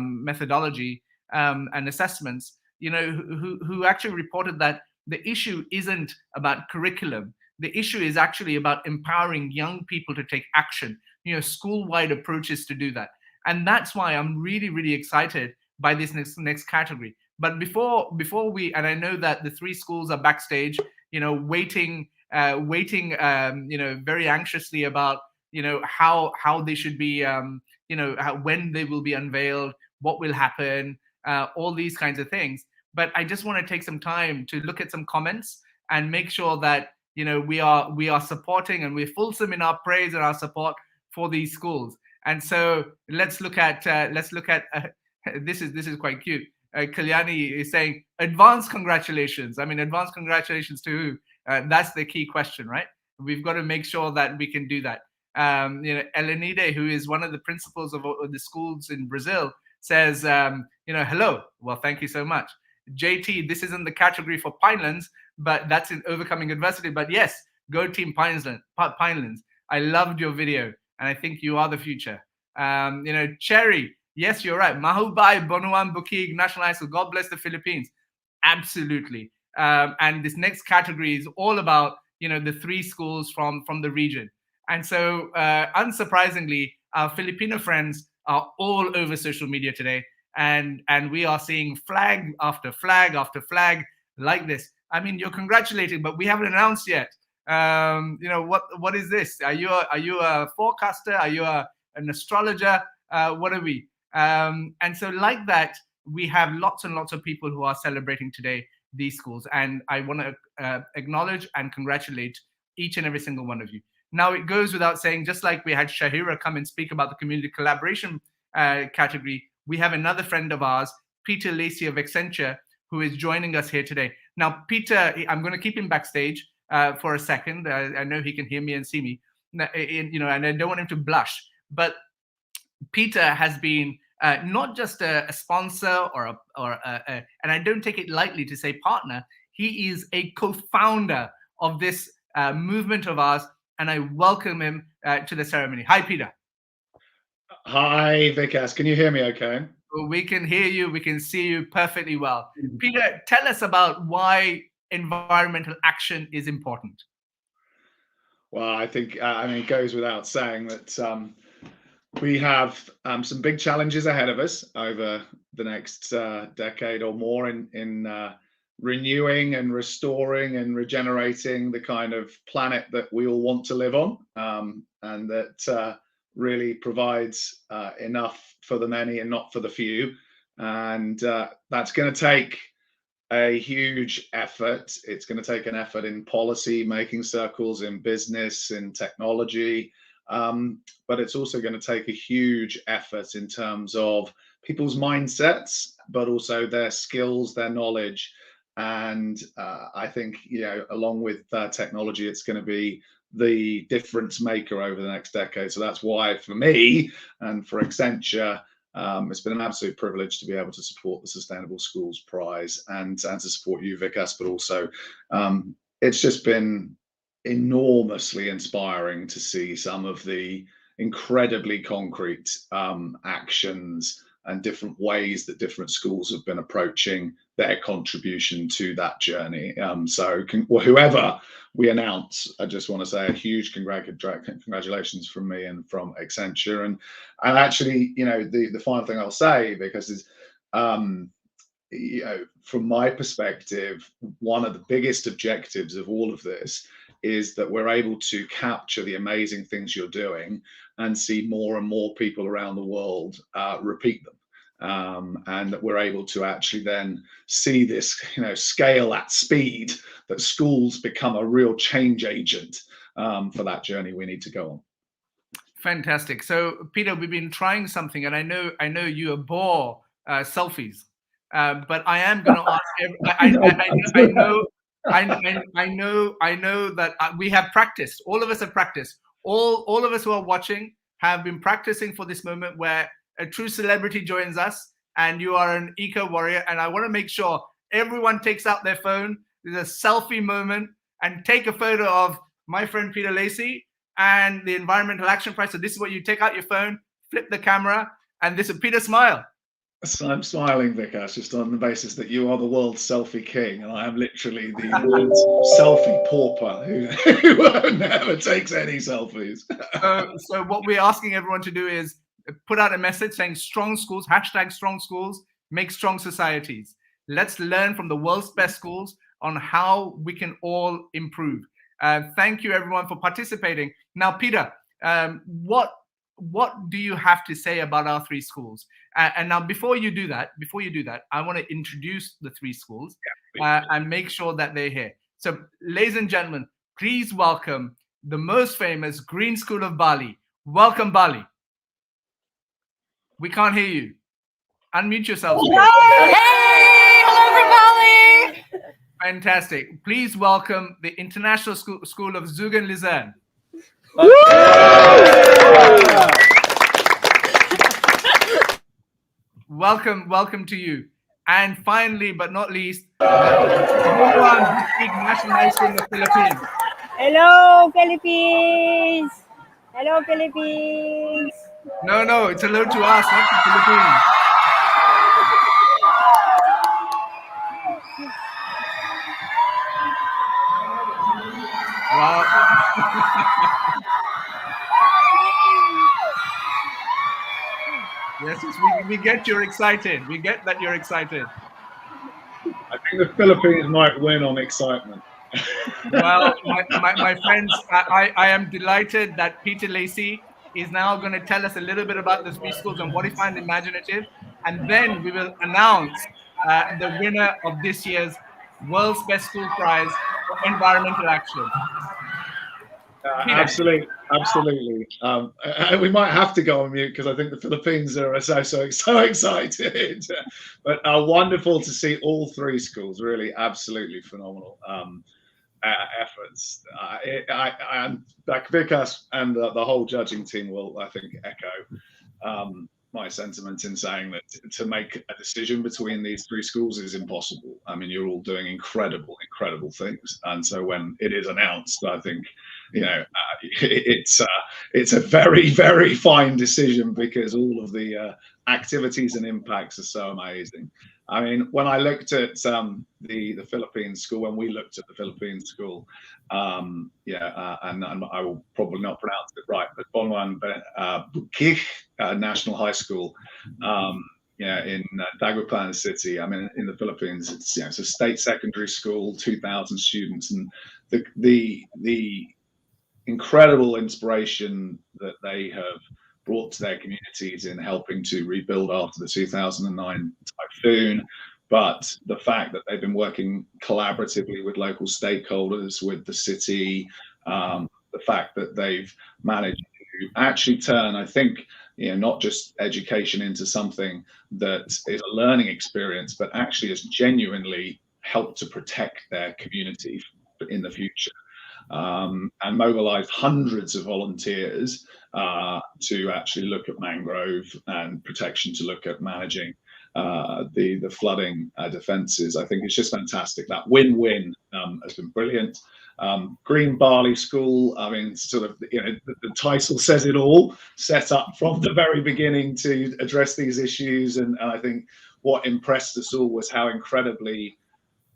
methodology and assessments, who actually reported that the issue isn't about curriculum. The issue is actually about empowering young people to take action, school-wide approaches to do that. And that's why I'm really, really excited by this next category. But before we, and I know that the 3 schools are backstage, waiting, very anxiously about, how they should be, when they will be unveiled, what will happen, all these kinds of things. But I just want to take some time to look at some comments and make sure that we are supporting, and we're fulsome in our praise and our support for these schools. And so let's look at this is quite cute. Kalyani is saying, advance congratulations. I mean, advance congratulations to who? That's the key question, right? We've got to make sure that we can do that. Elenide, who is one of the principals of the schools in Brazil, says, hello. Well, thank you so much. JT, this isn't the category for Pinelands, but that's in overcoming adversity. But yes, go team Pinelands. I loved your video, and I think you are the future. Cherry, yes, you're right. Mahubai, Bonuan, Buquig, National High School. God bless the Philippines. Absolutely. And this next category is all about, the 3 schools from the region. And so, unsurprisingly, our Filipino friends are all over social media today. And we are seeing flag after flag after flag like this. I mean, you're congratulating, but we haven't announced yet. What is this? Are you a forecaster? Are you an astrologer? What are we? And so like that, we have lots and lots of people who are celebrating today these schools. And I want to acknowledge and congratulate each and every single one of you. Now, it goes without saying, just like we had Shahira come and speak about the community collaboration category, we have another friend of ours, Peter Lacey of Accenture, who is joining us here today. Now, Peter, I'm going to keep him backstage for a second. I know he can hear me and see me, and I don't want him to blush. But Peter has been not just a sponsor and I don't take it lightly to say partner. He is a co-founder of this movement of ours, and I welcome him to the ceremony. Hi, Peter. Hi, Vikas. Can you hear me okay? We can hear you. We can see you perfectly well. Peter, tell us about why environmental action is important. Well, I think, it goes without saying that we have some big challenges ahead of us over the next decade or more in renewing and restoring and regenerating the kind of planet that we all want to live on, and that really provides enough for the many and not for the few. And that's going to take a huge effort. It's going to take an effort in policy making circles, in business, in technology, but it's also going to take a huge effort in terms of people's mindsets, but also their skills, their knowledge. And I think, along with technology, it's going to be the difference maker over the next decade. So that's why, for me and for Accenture, it's been an absolute privilege to be able to support the Sustainable Schools Prize and to support you, Vikas, but also it's just been enormously inspiring to see some of the incredibly concrete actions and different ways that different schools have been approaching their contribution to that journey. So whoever we announce, I just want to say a huge congratulations from me and from Accenture. And actually, the final thing I'll say, because is, from my perspective, one of the biggest objectives of all of this is that we're able to capture the amazing things you're doing and see more and more people around the world repeat them. And that we're able to actually then see this, scale at speed, that schools become a real change agent for that journey we need to go on. Fantastic. So, Peter, we've been trying something, and I know you abhor selfies, but I am going to ask. I know that we have practiced. All of us have practiced. All of us who are watching have been practicing for this moment where a true celebrity joins us, and you are an eco warrior. And I want to make sure everyone takes out their phone. There's a selfie moment, and take a photo of my friend Peter Lacey and the Environmental Action Prize. So this is what you take out your phone, flip the camera, and this is Peter smile. So I'm smiling, Vikas, just on the basis that you are the world's selfie king, and I am literally the selfie pauper who never takes any selfies. So what we're asking everyone to do is put out a message saying strong schools, #strong schools, make strong societies. Let's learn from the world's best schools on how we can all improve. Thank you everyone for participating. Now, Peter, what do you have to say about our three schools? And now, before you do that, I want to introduce the three schools and make sure that they're here. So, ladies and gentlemen, please welcome the most famous Green School of Bali. Welcome, Bali. We can't hear you. Unmute yourselves. Hey, hello from Bali. Fantastic. Please welcome the International School of Zug and Luzern. Welcome to you. And finally, but not least, Bonuan Buquig National High School in the Philippines. Hello, Philippines. Hello, Philippines. No, it's hello to us, not to Philippines. Wow. Yes, we get you're excited. We get that you're excited. I think the Philippines might win on excitement. Well, my friends, I am delighted that Peter Lacey is now going to tell us a little bit about the three schools and what he finds imaginative. And then we will announce the winner of this year's World's Best School Prize for Environmental Action. Absolutely. We might have to go on mute because I think the Philippines are so excited. But wonderful to see all three schools. Really, absolutely phenomenal efforts. Like Vikas and the whole judging team will, I think, echo my sentiment in saying that to make a decision between these three schools is impossible. I mean, you're all doing incredible things, and so when it is announced, I think it's a very fine decision because all of the activities and impacts are so amazing. I mean, when I looked at the Philippines school, when we looked at the Philippines school, and I will probably not pronounce it right, but Bonuan Buquig National High School, in Dagupan City. I mean, in the Philippines, it's it's a state secondary school, 2,000 students, and the incredible inspiration that they have brought to their communities in helping to rebuild after the 2009 typhoon. But the fact that they've been working collaboratively with local stakeholders, with the city, the fact that they've managed to actually turn, I think, not just education into something that is a learning experience, but actually has genuinely helped to protect their community in the future. And mobilized hundreds of volunteers to actually look at mangrove and protection, to look at managing the flooding defences. I think it's just fantastic. That win-win has been brilliant. Green Barley School, I mean, sort of, the title says it all, set up from the very beginning to address these issues. And I think what impressed us all was how incredibly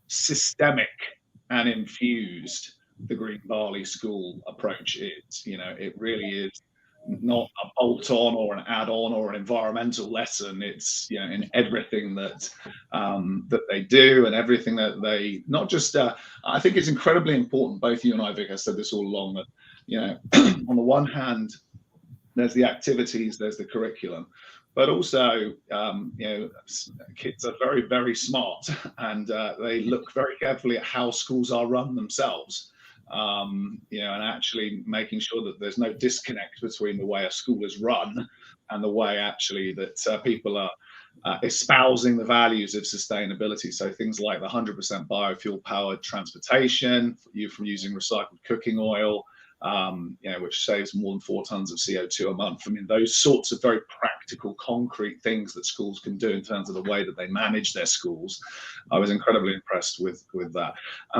systemic and infused the Green Barley School approach is. It really is not a bolt-on or an add-on or an environmental lesson. It's in everything that that they do, and everything that they not just. I think it's incredibly important. Both you and I, Vic, have said this all along, that on the one hand, there's the activities, there's the curriculum, but also kids are very, very smart, and they look very carefully at how schools are run themselves. And actually making sure that there's no disconnect between the way a school is run and the way actually that people are espousing the values of sustainability. So things like the 100% biofuel powered transportation, from using recycled cooking oil, which saves more than 4 tons of CO2 a month. I mean, those sorts of very practical, concrete things that schools can do in terms of the way that they manage their schools. I was incredibly impressed with that.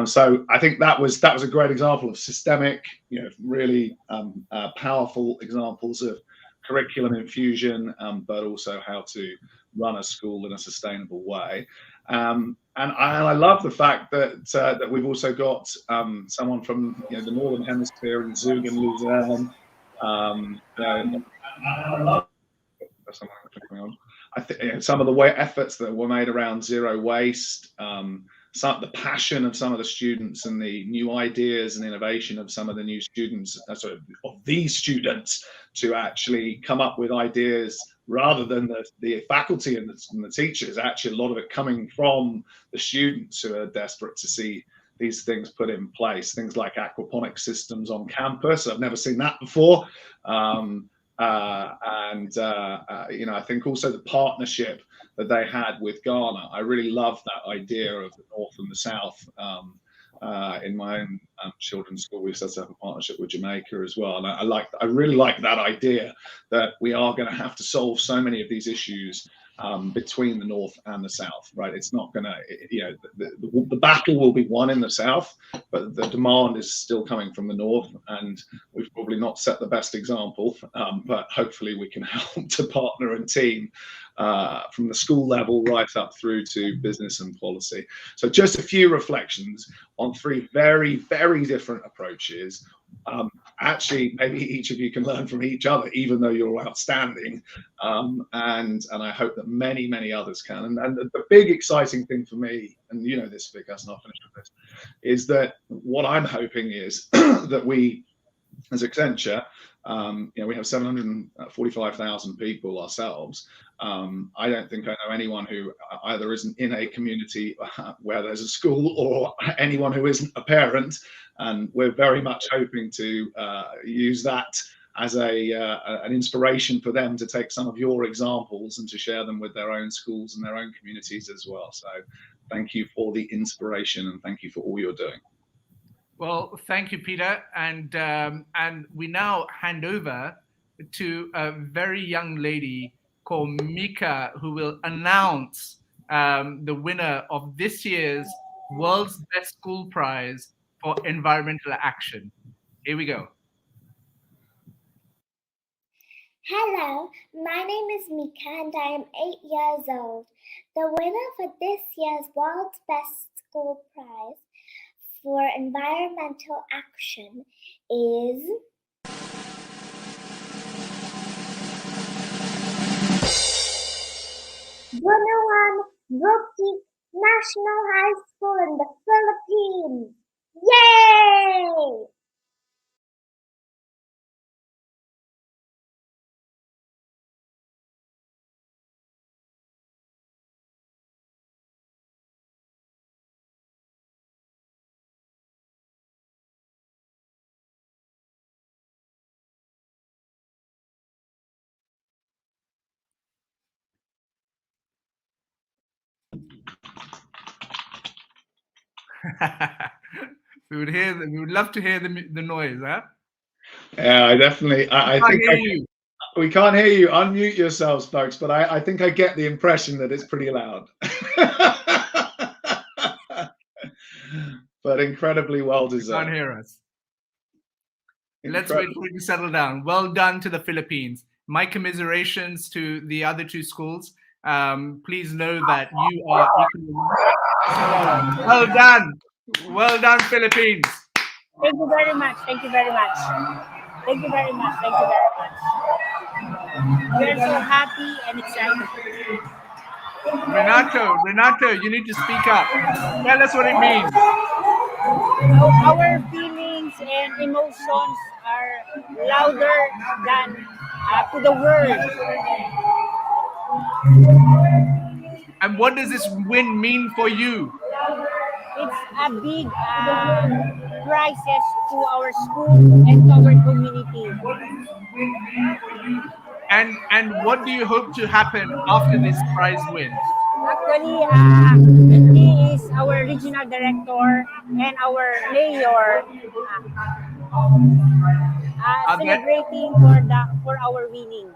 So I think that was a great example of systemic, really powerful examples of curriculum infusion, but also how to run a school in a sustainable way. And I love the fact that we've also got someone from the Northern Hemisphere in Zug and Luzern. I think some of the efforts that were made around zero waste, the passion of some of the students, and the new ideas and innovation of some of the new students, of these students, to actually come up with ideas rather than the faculty and the teachers. Actually, a lot of it coming from the students who are desperate to see these things put in place. Things like aquaponic systems on campus. I've never seen that before. I think also the partnership that they had with Ghana. I really love that idea of the North and the South. In my own children's school, we set up a partnership with Jamaica as well, and I really like that idea that we are going to have to solve so many of these issues between the North and the South, right? It's not going to, the battle will be won in the South, but the demand is still coming from the North, and we've probably not set the best example, but hopefully we can help to partner and team from the school level right up through to business and policy. So just a few reflections on 3 very, very different approaches. Actually, maybe each of you can learn from each other, even though you're all outstanding. And I hope that many, many others can. And the big exciting thing for me, and this, Vic, and I'll finish with this, is that what I'm hoping is that we, as Accenture, we have 745,000 people ourselves. I don't think I know anyone who either isn't in a community where there's a school, or anyone who isn't a parent. And we're very much hoping to use that as an inspiration for them to take some of your examples and to share them with their own schools and their own communities as well. So thank you for the inspiration, and thank you for all you're doing. Well, thank you, Peter. And we now hand over to a very young lady called Mika, who will announce the winner of this year's World's Best School Prize for Environmental Action. Here we go. Hello, my name is Mika and I am 8 years old. The winner for this year's World's Best School Prize for Environmental Action is Buquig National High School in the Philippines. Yay! We would love to hear the noise, huh? Yeah, I definitely. I Can't think hear you. we can't hear you. Unmute yourselves, folks. But I think I get the impression that it's pretty loud. But incredibly well deserved. Can't hear us. Let's wait for it to settle down. Well done to the Philippines. My commiserations to the other two schools. Please know that you are equally. Well done. Well done, Philippines. Thank you very much. Thank you very much. Thank you very much. Thank you very much. We are so happy and excited. Renato, you need to speak up. Tell us what it means. Our feelings and emotions are louder than to the words. And what does this win mean for you? It's a big crisis to our school and to our community. And what do you hope to happen after this prize win? Actually, he is our regional director and our mayor celebrating for our winning.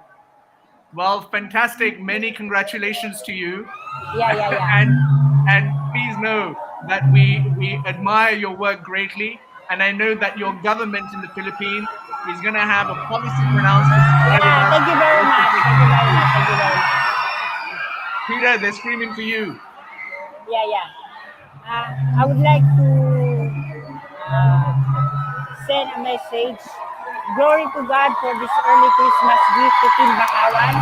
Well, fantastic. Many congratulations to you. Yeah. And please know that we admire your work greatly. And I know that your government in the Philippines is going to have a policy pronouncement. Yeah, thank you very much. Thank you very much. Thank you very much. Peter, they're screaming for you. Yeah. I would like to send a message. Glory to God for this early Christmas gift to Team Bakawan.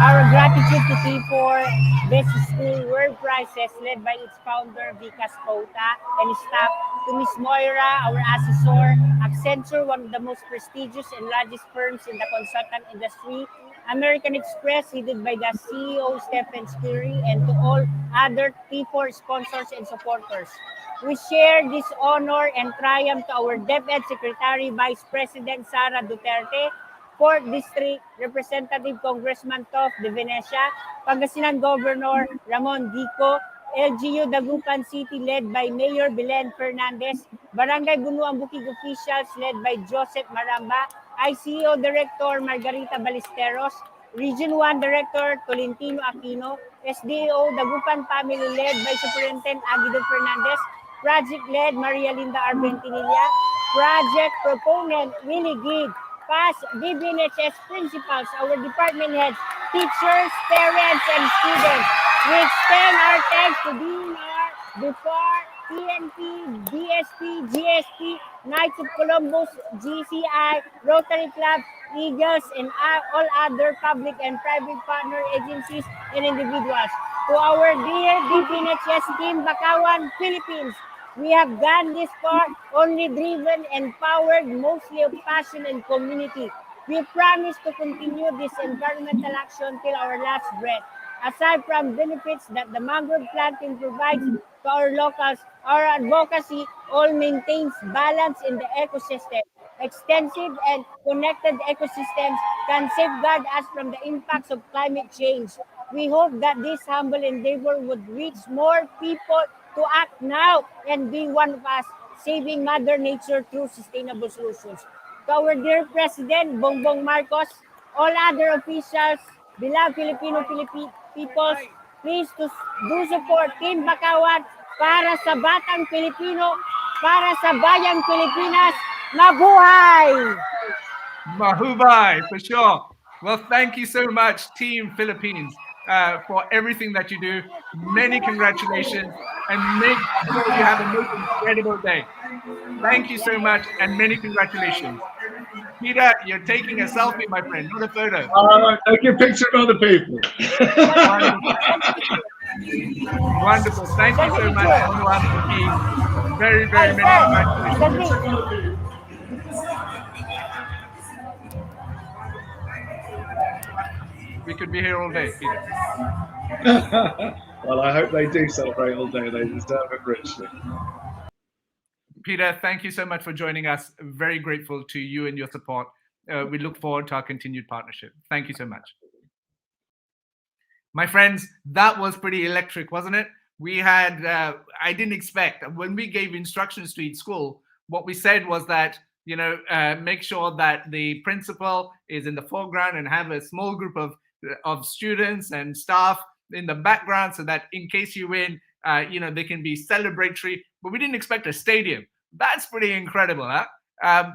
Our gratitude to T4 Best School World Prizes led by its founder, Profța, and his staff, to Miss Moira, our assessor, Accenture, one of the most prestigious and largest firms in the consultant industry, American Express, headed by the CEO, Stephen Curry, and to all other T4 sponsors and supporters. We share this honor and triumph to our DepEd Secretary, Vice President Sara Duterte, 4th District Representative Congressman Tof de Venecia, Pangasinan Governor Ramon Dico, LGU Dagupan City led by Mayor Belen Fernandez, Barangay Bunuan Buquig officials led by Joseph Maramba, ICO Director Margarita Ballesteros, Region 1 Director Tolentino Aquino, SDO Dagupan Family led by Superintendent Aguido Fernandez, Project led Maria Linda Arbentinilla, project proponent Willie Gid, past DBNHS principals, our department heads, teachers, parents, and students. We extend our thanks to DNR, DFAR, TNP, DSP, GSP, Knights of Columbus, GCI, Rotary Club, Eagles, and all other public and private partner agencies and individuals. To our dear DBNHS team, Bakawan, Philippines, we have gone this far only driven and powered mostly of passion and community. We promise to continue this environmental action till our last breath. Aside from benefits that the mangrove planting provides to our locals, our advocacy all maintains balance in the ecosystem. Extensive and connected ecosystems can safeguard us from the impacts of climate change. We hope that this humble endeavor would reach more people to act now and be one of us, saving Mother Nature through sustainable solutions. To our dear President, Bongbong Marcos, all other officials, beloved Filipino peoples, please do support Team Bakawan para sa batang Pilipino, para sa bayang Pilipinas. Mabuhay! Mahubay, for sure. Well, thank you so much, Team Philippines, for everything that you do. Many congratulations, and make sure you have a most incredible day. Thank you so much, and many congratulations. Peter, you're taking a selfie, my friend, not a photo. Take a picture of other people. Wonderful. Thank you so much, Bonuan, Buquig. Very, very many congratulations. We could be here all day, Peter. Well, I hope they do celebrate all day. They deserve it richly. Peter, thank you so much for joining us. Very grateful to you and your support. We look forward to our continued partnership. Thank you so much. My friends, that was pretty electric, wasn't it? We had, I didn't expect, when we gave instructions to each school, what we said was that, you know, make sure that the principal is in the foreground and have a small group of students and staff in the background so that in case you win, you know, they can be celebratory. But we didn't expect a stadium. That's pretty incredible, huh?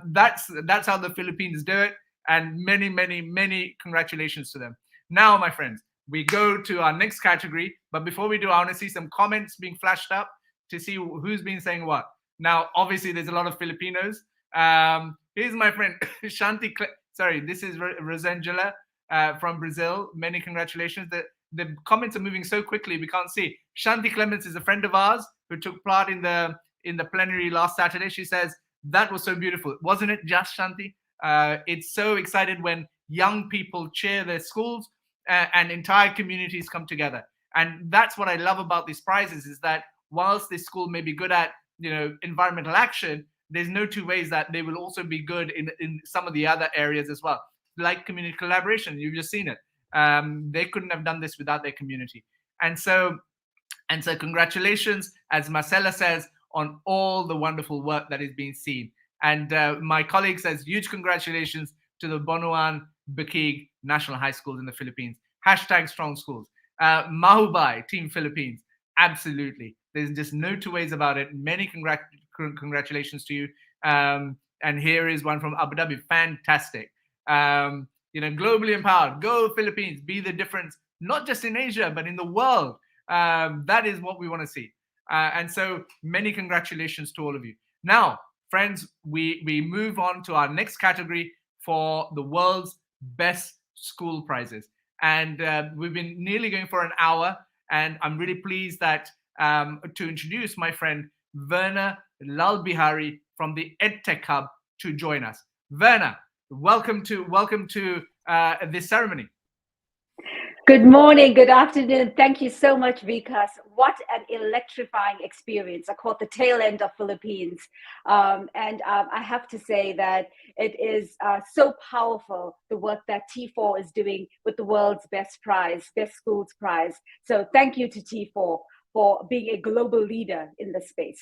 That's how the Philippines do it. And many, many, many congratulations to them. Now, my friends, we go to our next category. But before we do, I want to see some comments being flashed up to see who's been saying what. Now, obviously, there's a lot of Filipinos. Here's my friend Shanti. Sorry, this is Rosangela from Brazil. Many congratulations. The comments are moving so quickly we can't see. Shanti Clements is a friend of ours who took part in the plenary last Saturday. She says that was so beautiful. Wasn't it just, Shanti? It's so excited when young people cheer their schools and entire communities come together. And that's what I love about these prizes, is that whilst this school may be good at, you know, environmental action, there's no two ways that they will also be good in some of the other areas as well, like community collaboration. You've just seen it. They couldn't have done this without their community. And so congratulations, as Marcella says, on all the wonderful work that is being seen. And my colleague says huge congratulations to the Bonuan, Buquig National High Schools in the Philippines. # strong schools. Mahubay, Team Philippines. Absolutely. There's just no two ways about it. Many congratulations to you. And here is one from Abu Dhabi. Fantastic. You know, globally empowered. Go Philippines. Be the difference, not just in Asia, but in the world. That is what we want to see. And so many congratulations to all of you. Now, friends, we move on to our next category for the world's best school prizes. And we've been nearly going for an hour. And I'm really pleased that to introduce my friend Verna Lalbihari from the EdTech Hub to join us. Verna, welcome to this ceremony. Good morning, good afternoon. Thank you so much, Vikas. What an electrifying experience. I caught the tail end of Philippines. And I have to say that it is so powerful, the work that T4 is doing with the world's best schools prize. So thank you to T4 for being a global leader in this space.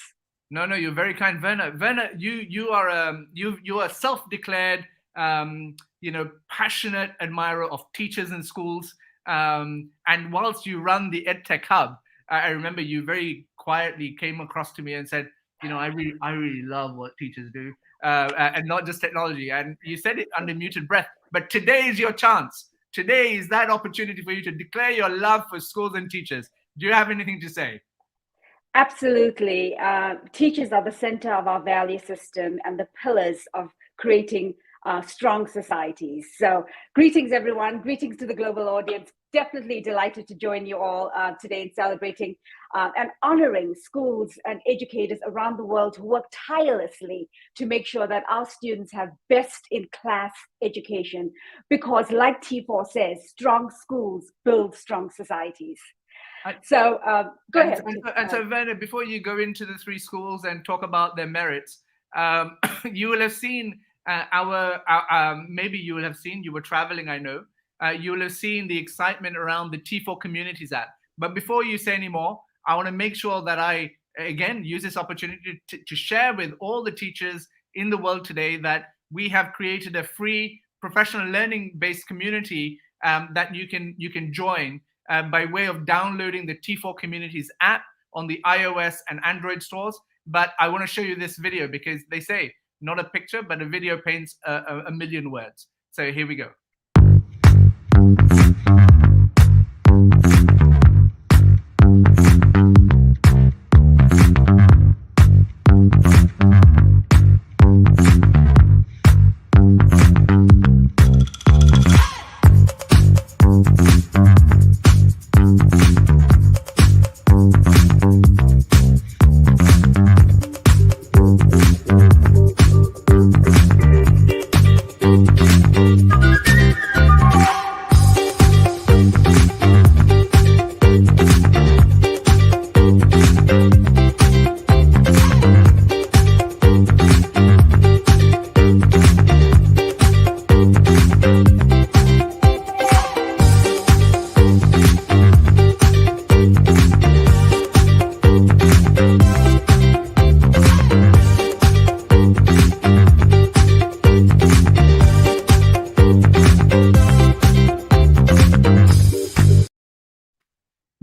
No, you're very kind, Verna. Verna, you are a self-declared, you know, passionate admirer of teachers in schools. And whilst you run the EdTech Hub, I remember you very quietly came across to me and said, you know, I really love what teachers do, and not just technology. And you said it under muted breath, but today is your chance. Today is that opportunity for you to declare your love for schools and teachers. Do you have anything to say? Absolutely. Teachers are the center of our value system and the pillars of creating strong societies. So greetings, everyone. Greetings to the global audience. Definitely delighted to join you all today in celebrating and honoring schools and educators around the world who work tirelessly to make sure that our students have best-in-class education. Because like T4 says, strong schools build strong societies. So go ahead. And so, Verna, before you go into the three schools and talk about their merits, you will have seen maybe you will have seen, you were traveling, I know, you will have seen the excitement around the T4 Communities app. But before you say any more, I want to make sure that I, again, use this opportunity to share with all the teachers in the world today that we have created a free professional learning-based community that you can join by way of downloading the T4 Communities app on the iOS and Android stores. But I want to show you this video because they say, not a picture, but a video paints a million words. So here we go.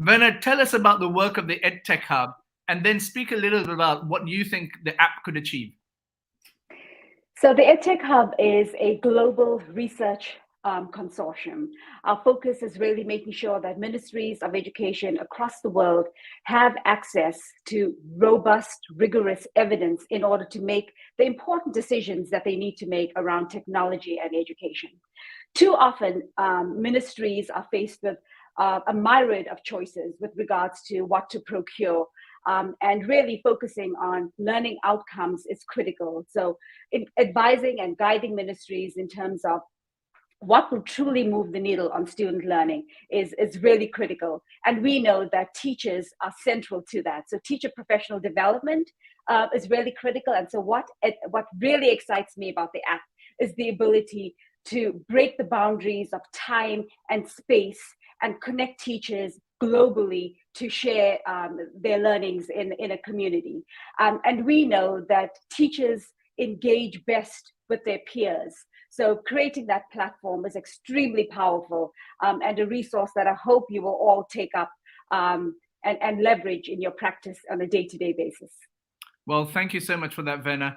Werner, tell us about the work of the EdTech Hub, and then speak a little bit about what you think the app could achieve. So the EdTech Hub is a global research consortium. Our focus is really making sure that ministries of education across the world have access to robust, rigorous evidence in order to make the important decisions that they need to make around technology and education. Too often, ministries are faced with a myriad of choices with regards to what to procure. And really focusing on learning outcomes is critical. So advising and guiding ministries in terms of what will truly move the needle on student learning is really critical. And we know that teachers are central to that. So teacher professional development is really critical. And so what really excites me about the app is the ability to break the boundaries of time and space and connect teachers globally to share their learnings in a community. And we know that teachers engage best with their peers. So creating that platform is extremely powerful and a resource that I hope you will all take up and leverage in your practice on a day-to-day basis. Well, thank you so much for that, Werner.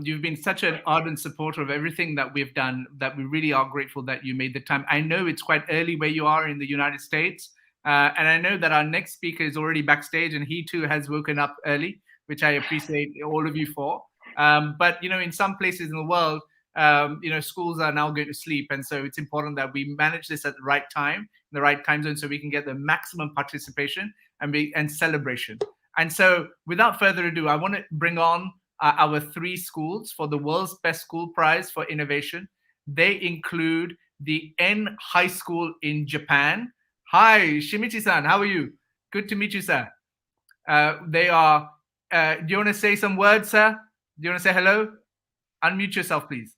You've been such an ardent supporter of everything that we've done that we really are grateful that you made the time. I know it's quite early where you are in the United States, and I know that our next speaker is already backstage and he too has woken up early, which I appreciate all of you for. But, in some places in the world, schools are now going to sleep. And so it's important that we manage this at the right time, in the right time zone, so we can get the maximum participation and celebration. And so without further ado, I want to bring on our 3 schools for the World's Best School Prize for Innovation. They include the N High School in Japan. Hi, Shimichi-san, how are you? Good to meet you, sir. They are, do you want to say some words, sir? Do you want to say hello? Unmute yourself, please.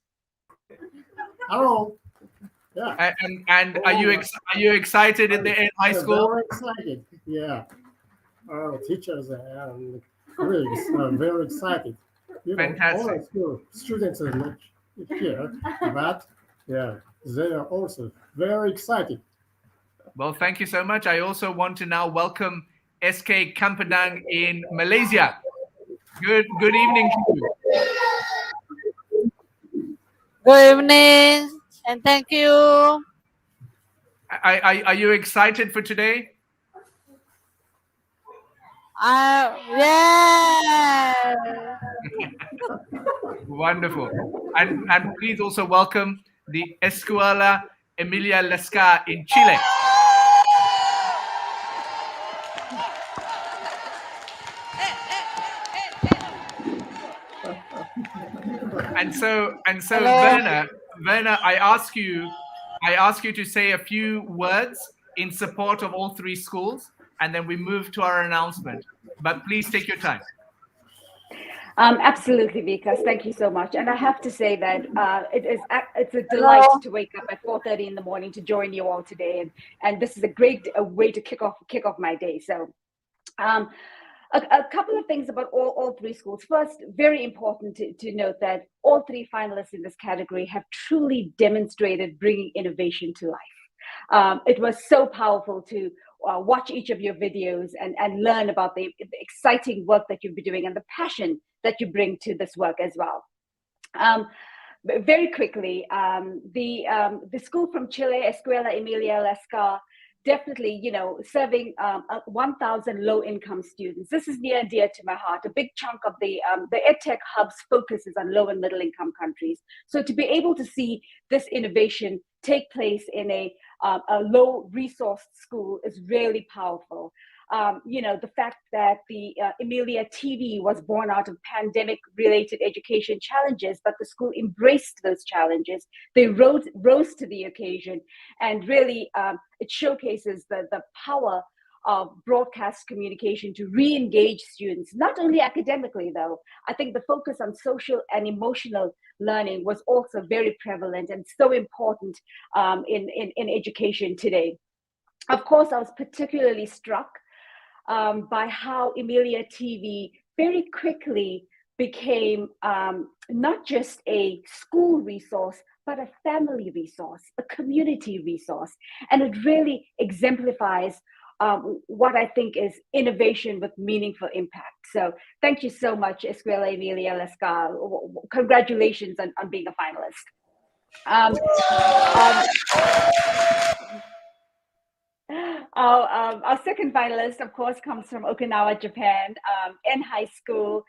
Hello. Yeah. And are you excited at the N High School? Very excited. Yeah. Our teachers are really very excited. Fantastic. All school students are not here, but yeah, they are also very excited. Well, thank you so much. I also want to now welcome SK Kempadang in Malaysia. Good evening to you. Good evening, and thank you. Are you excited for today? Yeah. Wonderful. And please also welcome the Escuela Emilia Lascar in Chile. And so Werner, I ask you to say a few words in support of all 3 schools, and then we move to our announcement. But please take your time. Absolutely, Vikas. Thank you so much. And I have to say that it's a delight to wake up at 4:30 in the morning to join you all today, and this is a great way to kick off my day. So, a couple of things about all 3 schools. First, very important to note that all 3 finalists in this category have truly demonstrated bringing innovation to life. It was so powerful to watch each of your videos and learn about the exciting work that you'll be doing and the passion that you bring to this work as well. Very quickly, the school from Chile, Escuela Emilia Lascar, definitely, serving 1,000 low-income students. This is near and dear to my heart. A big chunk of the EdTech Hub's focus is on low and middle-income countries. So to be able to see this innovation take place in a low-resourced school is really powerful. The fact that the Emilia TV was born out of pandemic-related education challenges, but the school embraced those challenges. They rose to the occasion, and really it showcases the power of broadcast communication to re-engage students, not only academically though. I think the focus on social and emotional learning was also very prevalent and so important in education today. Of course, I was particularly struck by how Emilia TV very quickly became not just a school resource, but a family resource, a community resource. And it really exemplifies what I think is innovation with meaningful impact. So thank you so much, Escuela, Emilia, Lascar. Congratulations on being a finalist. Our second finalist, of course, comes from Okinawa, Japan, in high school.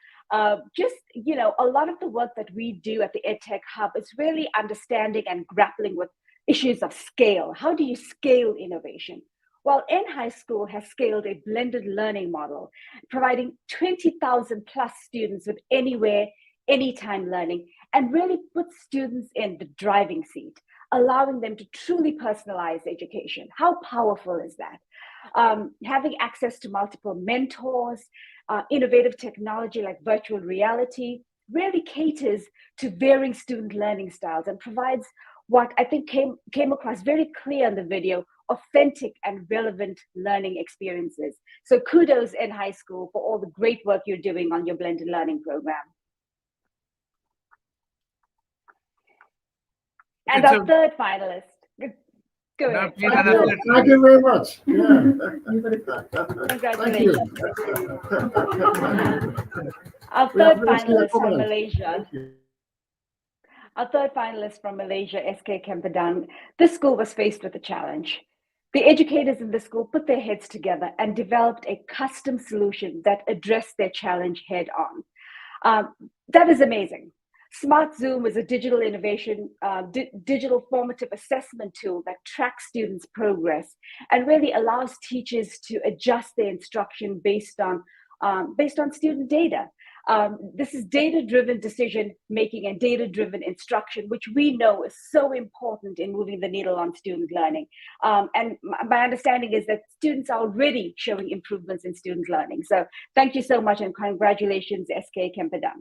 Just, a lot of the work that we do at the EdTech Hub is really understanding and grappling with issues of scale. How do you scale innovation? Well, in high school has scaled a blended learning model, providing 20,000 plus students with anywhere, anytime learning, and really puts students in the driving seat, allowing them to truly personalize education. How powerful is that? Having access to multiple mentors, innovative technology like virtual reality really caters to varying student learning styles and provides what I think came across very clear in the video, authentic and relevant learning experiences. So kudos in high school for all the great work you're doing on your blended learning program. And our third finalist, go ahead. Thank you very much. Yeah. Congratulations. Our third finalist from Malaysia. Our third finalist from Malaysia, SK Kempadang. This school was faced with a challenge. The educators in the school put their heads together and developed a custom solution that addressed their challenge head on. That is amazing. Smart Zoom is a digital innovation, digital formative assessment tool that tracks students' progress and really allows teachers to adjust their instruction based on student data. This is data-driven decision-making and data-driven instruction, which we know is so important in moving the needle on student learning. And my understanding is that students are already showing improvements in student learning. So thank you so much and congratulations, SK Kempadang.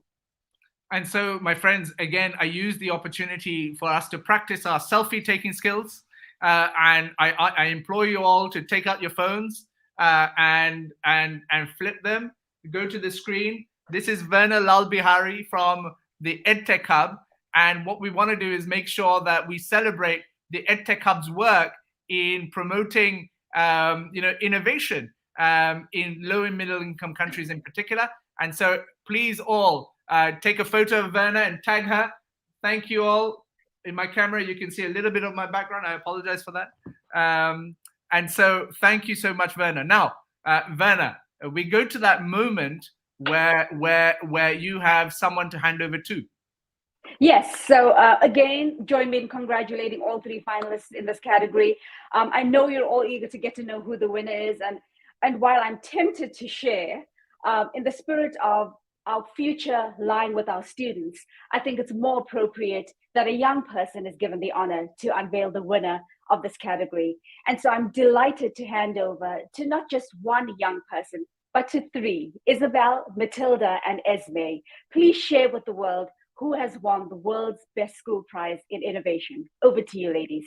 And so, my friends, again, I use the opportunity for us to practice our selfie-taking skills. And I implore you all to take out your phones and flip them. Go to the screen. This is Werner Lalbihari from the EdTech Hub. And what we want to do is make sure that we celebrate the EdTech Hub's work in promoting innovation in low and middle income countries in particular. And so please all take a photo of Werner and tag her. Thank you all. In my camera, you can see a little bit of my background. I apologize for that. And so thank you so much, Werner. Now, Werner, we go to that moment where you have someone to hand over to. Yes, so again, join me in congratulating all three finalists in this category. I know you're all eager to get to know who the winner is. And while I'm tempted to share, in the spirit of our future lying with our students, I think it's more appropriate that a young person is given the honor to unveil the winner of this category. And so I'm delighted to hand over to not just one young person, but to three, Isabel, Matilda, and Esme. Please share with the world who has won the world's best school prize in innovation. Over to you, ladies.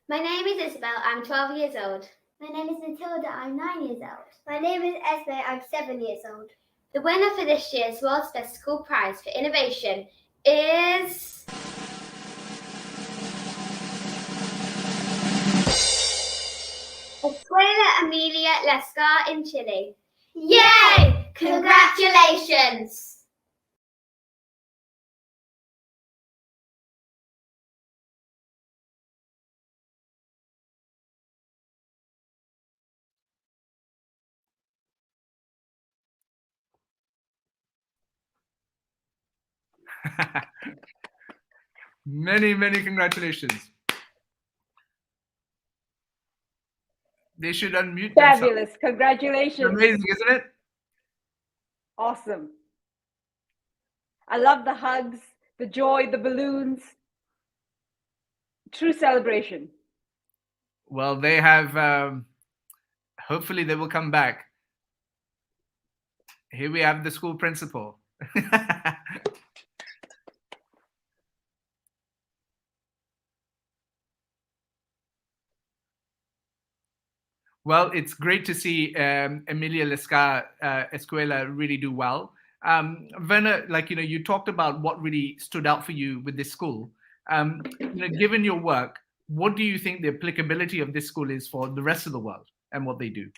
My name is Isabel, I'm 12 years old. My name is Matilda, I'm 9 years old. My name is Esme, I'm 7 years old. The winner for this year's World's Best School Prize for Innovation is... Escuela Emilia, Lascar in Chile. Yay! Congratulations! Many congratulations. They should unmute Fabulous. themselves. Congratulations. Amazing, isn't it? Awesome. I love the hugs, the joy, the balloons. True celebration. Well, they have, hopefully they will come back. Here we have the school principal. Well, it's great to see Emilia, Lascar, Escuela really do well. Werner, you talked about what really stood out for you with this school. Given your work, what do you think the applicability of this school is for the rest of the world? and what they do.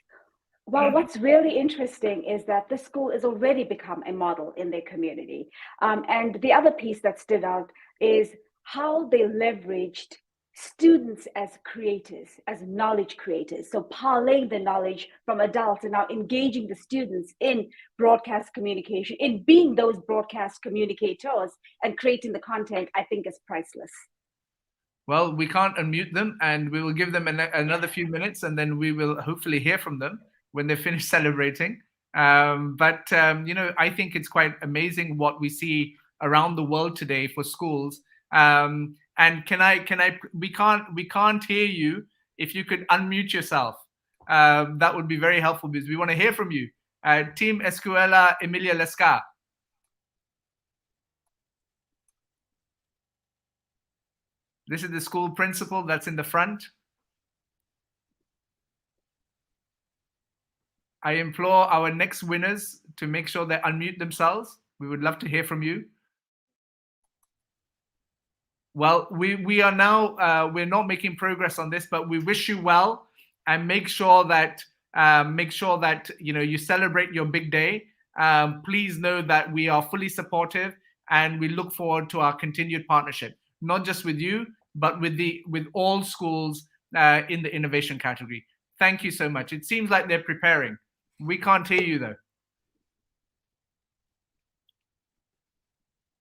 Well, what's really interesting is that the school has already become a model in their community. And the other piece that stood out is how they leveraged students as creators, as knowledge creators. So parlaying the knowledge from adults and now engaging the students in broadcast communication, in being those broadcast communicators and creating the content, I think is priceless. Well, we can't unmute them, and we will give them another few minutes, and then we will hopefully hear from them when they finish celebrating. You know, I think it's quite amazing what we see around the world today for schools. And we can't hear you. If you could unmute yourself, that would be very helpful, because we want to hear from you. Team Escuela, Emilia, Lascar. This is the school principal that's in the front. I implore our next winners to make sure they unmute themselves. We would love to hear from you. Well, we are now, we're not making progress on this, but we wish you well, and make sure that you know, you celebrate your big day. Please know that we are fully supportive, and we look forward to our continued partnership, not just with you, but with all schools in the innovation category. Thank you so much. It seems like they're preparing. We can't hear you though.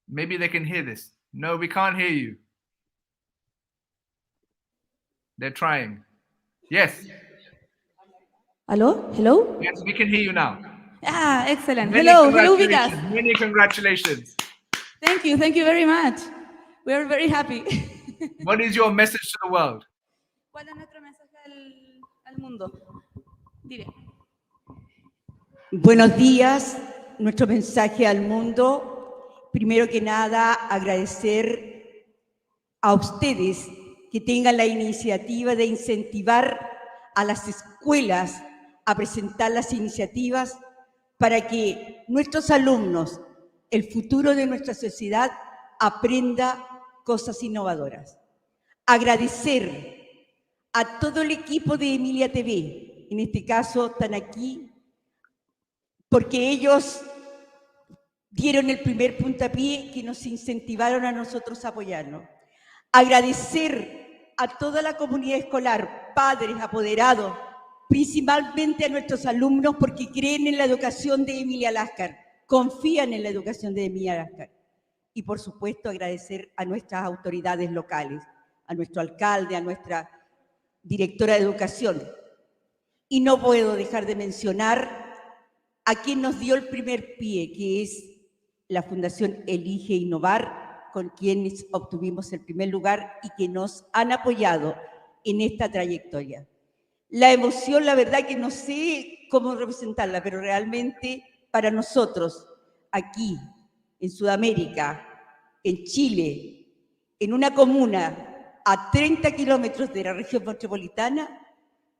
Maybe they can hear this. No, we can't hear you. They're trying. Yes. Hello? Hello? Yes, we can hear you now. Ah, excellent. Many Hello, Vikas. Many congratulations. Thank you very much. We are very happy. What is your message to the world? ¿Cuál es nuestro mensaje al mundo? Dire. Buenos días, nuestro mensaje al mundo. Primero que nada, agradecer a ustedes que tengan la iniciativa de incentivar a las escuelas a presentar las iniciativas para que nuestros alumnos, el futuro de nuestra sociedad, aprenda cosas innovadoras. Agradecer a todo el equipo de Emilia TV, en este caso están aquí, porque ellos dieron el primer puntapié que nos incentivaron a nosotros a apoyarnos. Agradecer a toda la comunidad escolar, padres, apoderados, principalmente a nuestros alumnos, porque creen en la educación de Emilia Lascar, confían en la educación de Emilia Lascar. Y por supuesto agradecer a nuestras autoridades locales, a nuestro alcalde, a nuestra directora de educación. Y no puedo dejar de mencionar a quien nos dio el primer pie, que es la Fundación Elige Innovar, con quienes obtuvimos el primer lugar y que nos han apoyado en esta trayectoria. La emoción, la verdad que no sé cómo representarla, pero realmente para nosotros, aquí, en Sudamérica, en Chile, en una comuna a 30 kilómetros de la región metropolitana,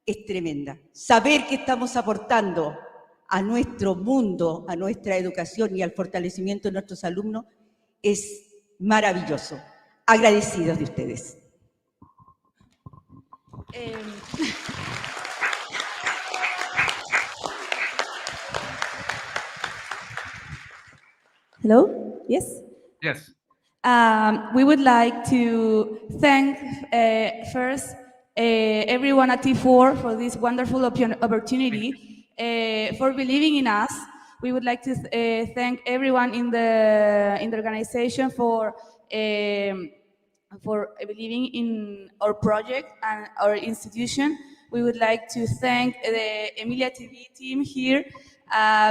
es tremenda. Saber que estamos aportando a nuestro mundo, a nuestra educación y al fortalecimiento de nuestros alumnos es maravilloso. Agradecidos de ustedes. Hello? Yes? Yes. We would like to thank first everyone at T4 for this wonderful opportunity, for believing in us. We would like to thank everyone in the organization for believing in our project and our institution. We would like to thank the Emilia TV team here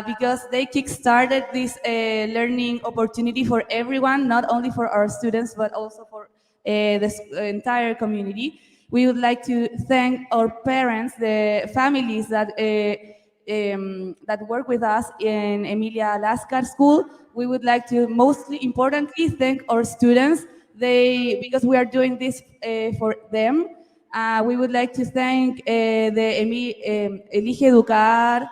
because they kickstarted this learning opportunity for everyone, not only for our students, but also for the entire community. We would like to thank our parents, the families that work with us in Emilia Lascar School. We would like to, most importantly, thank our students. Because we are doing this for them. We would like to thank the Elige Educar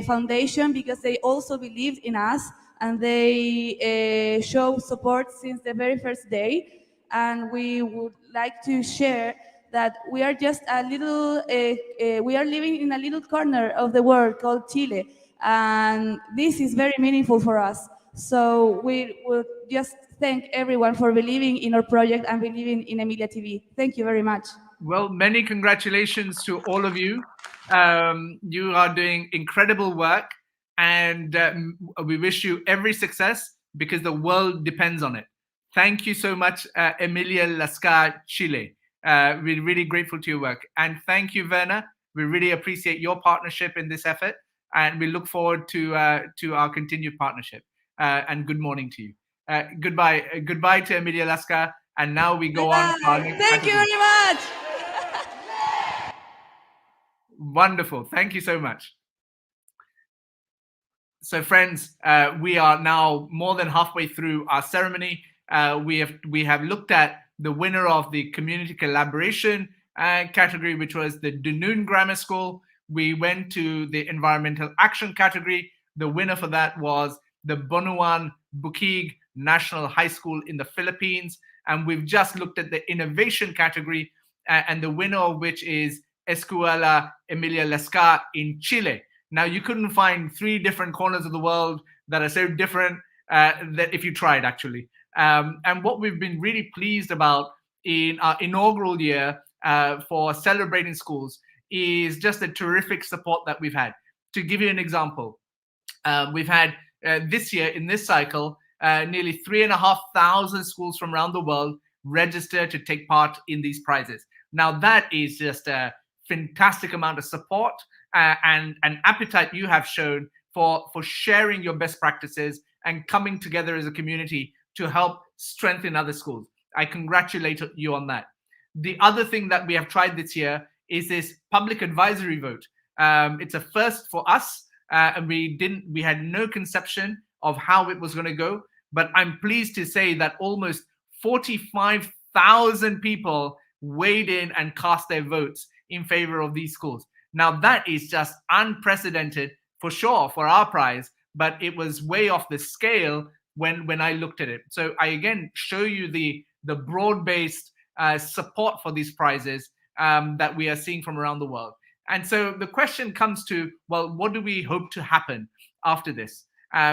Foundation because they also believed in us and they show support since the very first day. And we would like to share that we are just a little, we are living in a little corner of the world called Chile. And this is very meaningful for us. So we will just thank everyone for believing in our project and believing in Emilia TV. Thank you very much. Well, many congratulations to all of you. You are doing incredible work, and we wish you every success because the world depends on it. Thank you so much, Emilia, Lascar, Chile. We're really grateful to your work. And thank you, Werner. We really appreciate your partnership in this effort, and we look forward to our continued partnership. And good morning to you. Goodbye to Emilia, Lascar. And now we go on to our next Thank you category. very much. Wonderful. Thank you so much. So friends, we are now more than halfway through our ceremony. We have looked at the winner of the community collaboration category, which was the Dunoon Grammar School. We went to the environmental action category. The winner for that was the Bonuan Buquig National High School in the Philippines. And we've just looked at the innovation category, and the winner of which is Escuela Emilia Lascar in Chile. Now, you couldn't find 3 different corners of the world that are so different that if you tried, actually. And what we've been really pleased about in our inaugural year for celebrating schools is just the terrific support that we've had. To give you an example, we've had this year in this cycle, nearly 3,500 schools from around the world register to take part in these prizes. Now, that is just a fantastic amount of support and an appetite you have shown for sharing your best practices and coming together as a community to help strengthen other schools. I congratulate you on that. The other thing that we have tried this year is this public advisory vote. It's a first for us, and we had no conception of how it was going to go, but I'm pleased to say that almost 45,000 people weighed in and cast their votes in favor of these schools. Now, that is just unprecedented for sure for our prize, but it was way off the scale when I looked at it. So I again show you the broad-based support for these prizes that we are seeing from around the world. And so the question comes to, well, what do we hope to happen after this?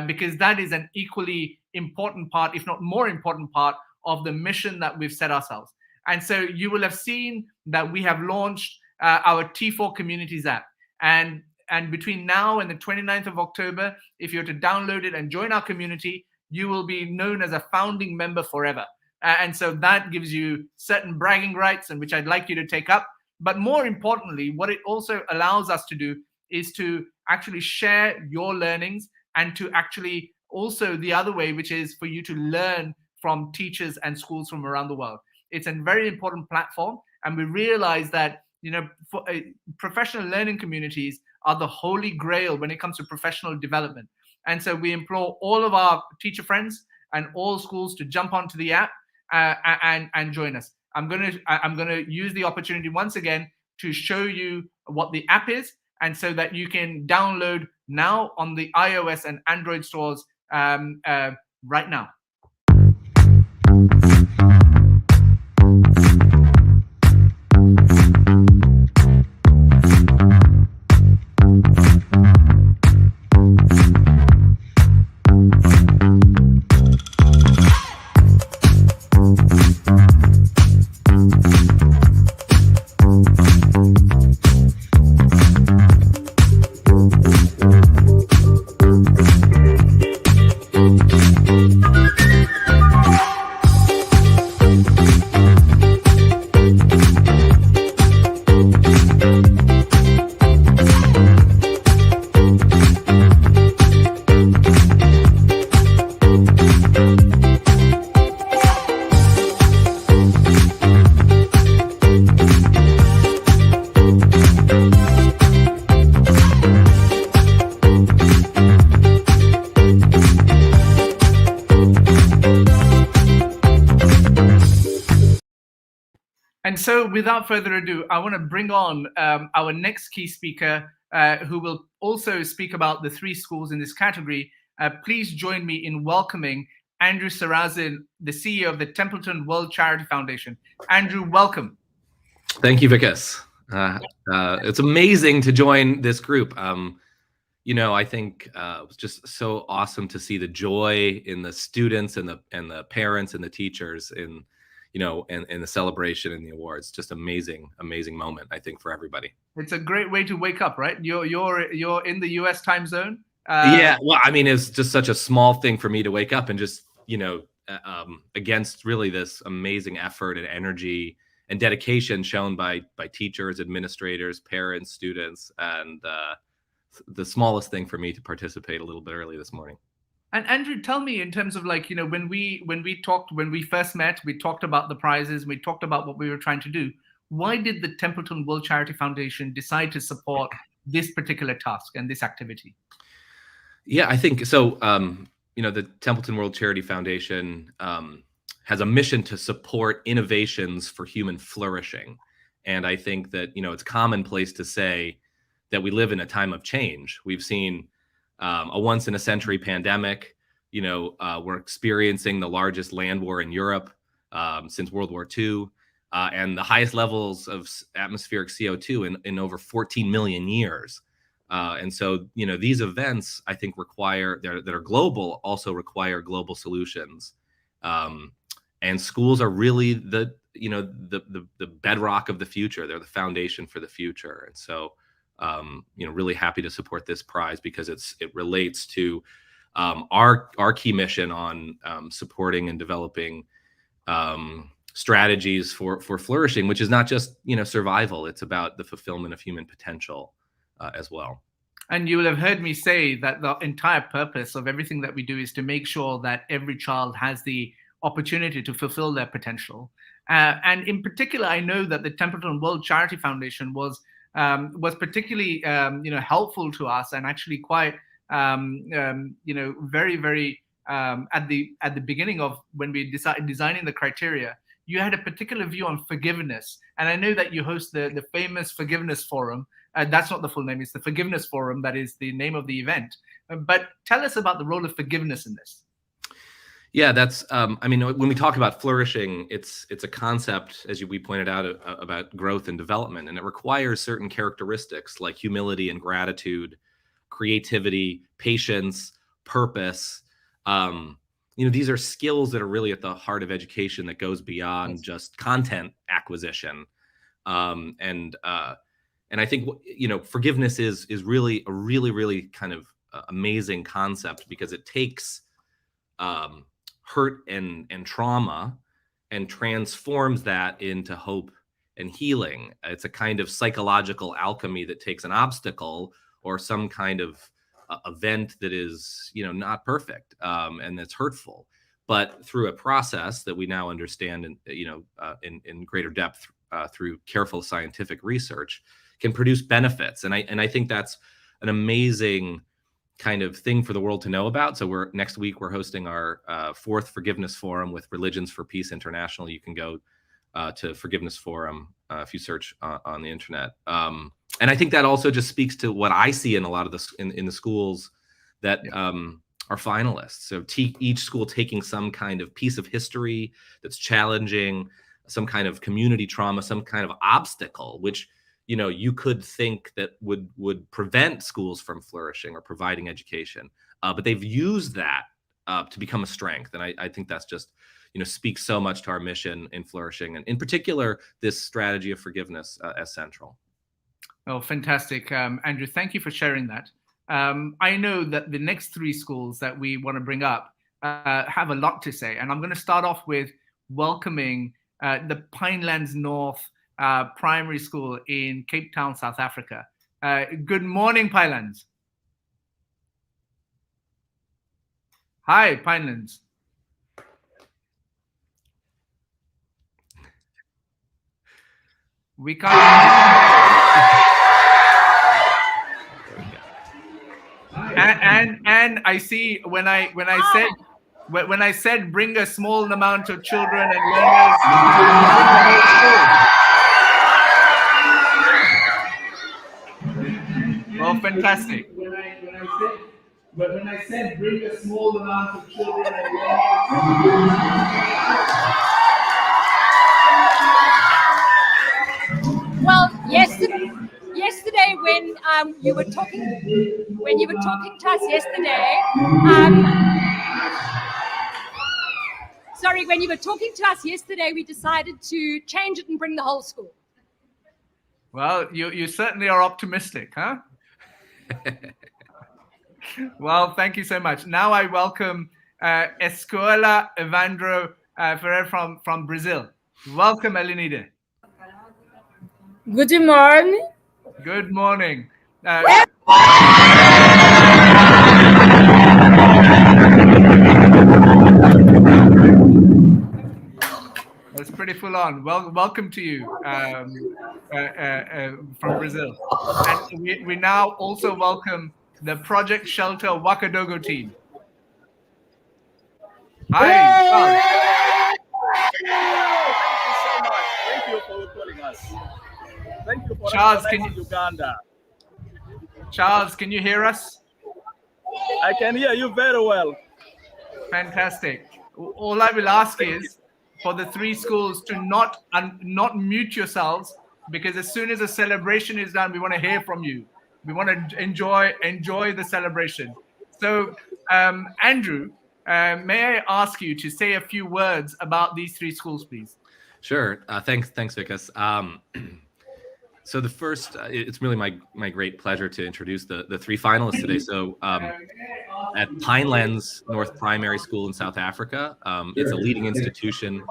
Because that is an equally important part, if not more important part, of the mission that we've set ourselves. And so you will have seen that we have launched our T4 Communities app. And between now and the 29th of October, if you're to download it and join our community, you will be known as a founding member forever. And so that gives you certain bragging rights, and which I'd like you to take up. But more importantly, what it also allows us to do is to actually share your learnings, and to actually also the other way, which is for you to learn from teachers and schools from around the world. It's a very important platform, and we realize that professional learning communities are the holy grail when it comes to professional development. And so we implore all of our teacher friends and all schools to jump onto the app and join us. I'm gonna use the opportunity once again to show you what the app is, and so that you can download now on the iOS and Android stores right now. And so without further ado, I want to bring on our next key speaker, who will also speak about the 3 schools in this category. Please join me in welcoming Andrew Sarrazin, the CEO of the Templeton World Charity Foundation. Andrew, welcome. Thank you, Vikas. It's amazing to join this group. I think it was just so awesome to see the joy in the students and the parents and the teachers in the celebration and the awards. Just amazing moment, I think, for everybody. It's a great way to wake up, right? You're in the US time zone. Yeah, well, I mean, it's just such a small thing for me to wake up and just against really this amazing effort and energy and dedication shown by teachers, administrators, parents, students, and the smallest thing for me to participate a little bit early this morning. And Andrew, tell me, in terms of when we first met, we talked about the prizes, we talked about what we were trying to do. Why did the Templeton World Charity Foundation decide to support this particular task and this activity? Yeah, I think so. The Templeton World Charity Foundation has a mission to support innovations for human flourishing. And I think that, it's commonplace to say that we live in a time of change. We've seen a once in a century pandemic. We're experiencing the largest land war in Europe since World War II, and the highest levels of atmospheric CO2 in over 14 million years. And so, these events, I think, that are global also require global solutions. And schools are really the bedrock of the future. They're the foundation for the future. And so, really happy to support this prize because it relates to our key mission on supporting and developing strategies for flourishing, which is not just survival. It's about the fulfillment of human potential as well. And you will have heard me say that the entire purpose of everything that we do is to make sure that every child has the opportunity to fulfill their potential. And in particular, I know that the Templeton World Charity Foundation was particularly helpful to us, and actually quite very, very at the beginning of when we decided designing the criteria. You had a particular view on forgiveness, and I know that you host the famous Forgiveness Forum. That's not the full name; it's the Forgiveness Forum. That is the name of the event. But tell us about the role of forgiveness in this. Yeah, that's. When we talk about flourishing, it's a concept, as we pointed out, about growth and development, and it requires certain characteristics like humility and gratitude, creativity, patience, purpose. These are skills that are really at the heart of education that goes beyond just content acquisition. And I think forgiveness is really a really kind of amazing concept because it takes hurt and trauma and transforms that into hope and healing. It's a kind of psychological alchemy that takes an obstacle or some kind of event that is not perfect and that's hurtful, but through a process that we now understand in greater depth through careful scientific research can produce benefits. And I think that's an amazing kind of thing for the world to know about. So next week we're hosting our fourth Forgiveness Forum with Religions for Peace International. You can go to Forgiveness Forum if you search on the internet. And I think that also just speaks to what I see in a lot of in the schools that are finalists. So each school taking some kind of piece of history that's challenging, some kind of community trauma, some kind of obstacle, which you could think that would prevent schools from flourishing or providing education, but they've used that to become a strength. And I think that's just speaks so much to our mission in flourishing, and in particular this strategy of forgiveness as central. Oh, fantastic, Andrew! Thank you for sharing that. I know that the next three schools that we want to bring up have a lot to say, and I'm going to start off with welcoming the Pinelands North Primary School in Cape Town, South Africa. Good morning, Pinelands. Hi, Pinelands. We can't. And I see when I said bring a small amount of children and learners. Oh, fantastic. When I said bring a small amount of children and learners. when you were talking to us yesterday. Sorry, when you were talking to us yesterday, we decided to change it and bring the whole school. Well, you certainly are optimistic, huh? Well, thank you so much. Now I welcome Escuela Evandro Ferreira from Brazil. Welcome, Elenida. Good morning. Good morning. That's pretty full on. Welcome to you from Brazil. And we now also welcome the Project Shelter Wakadogo team. Hi, Charles. Thank you so much. Thank you for calling us. Thank you for Charles, Uganda. Charles, can you hear us? I can hear you very well. Fantastic. All I will ask is for the three schools to not mute yourselves, because as soon as the celebration is done, we want to hear from you. We want to enjoy the celebration. So, Andrew, may I ask you to say a few words about these three schools, please? Sure. Thanks, Vikas. So the first, it's really my great pleasure to introduce the three finalists today. So at Pinelands North Primary School in South Africa, it's a leading institution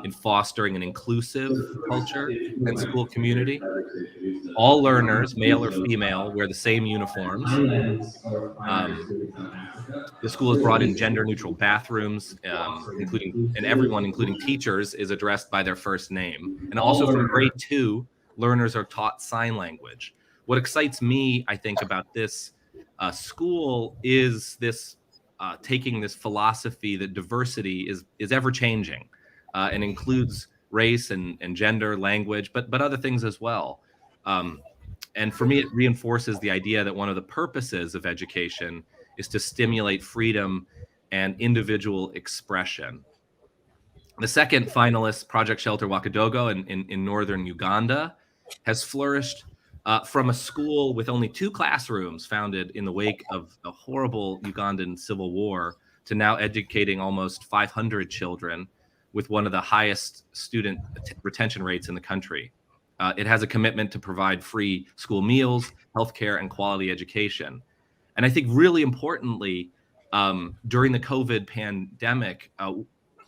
in fostering an inclusive culture and school community. All learners, male or female, wear the same uniforms. The school has brought in gender-neutral bathrooms, including everyone, including teachers, is addressed by their first name. And also from grade 2, learners are taught sign language. What excites me, I think, about this school is this taking this philosophy that diversity is ever-changing and includes race and gender, language, but other things as well. And for me, it reinforces the idea that one of the purposes of education is to stimulate freedom and individual expression. The second finalist, Project Shelter Wakadogo in northern Uganda, has flourished from a school with only 2 classrooms founded in the wake of a horrible Ugandan civil war to now educating almost 500 children with one of the highest student retention rates in the country. It has a commitment to provide free school meals, healthcare, and quality education. And I think really importantly, during the COVID pandemic,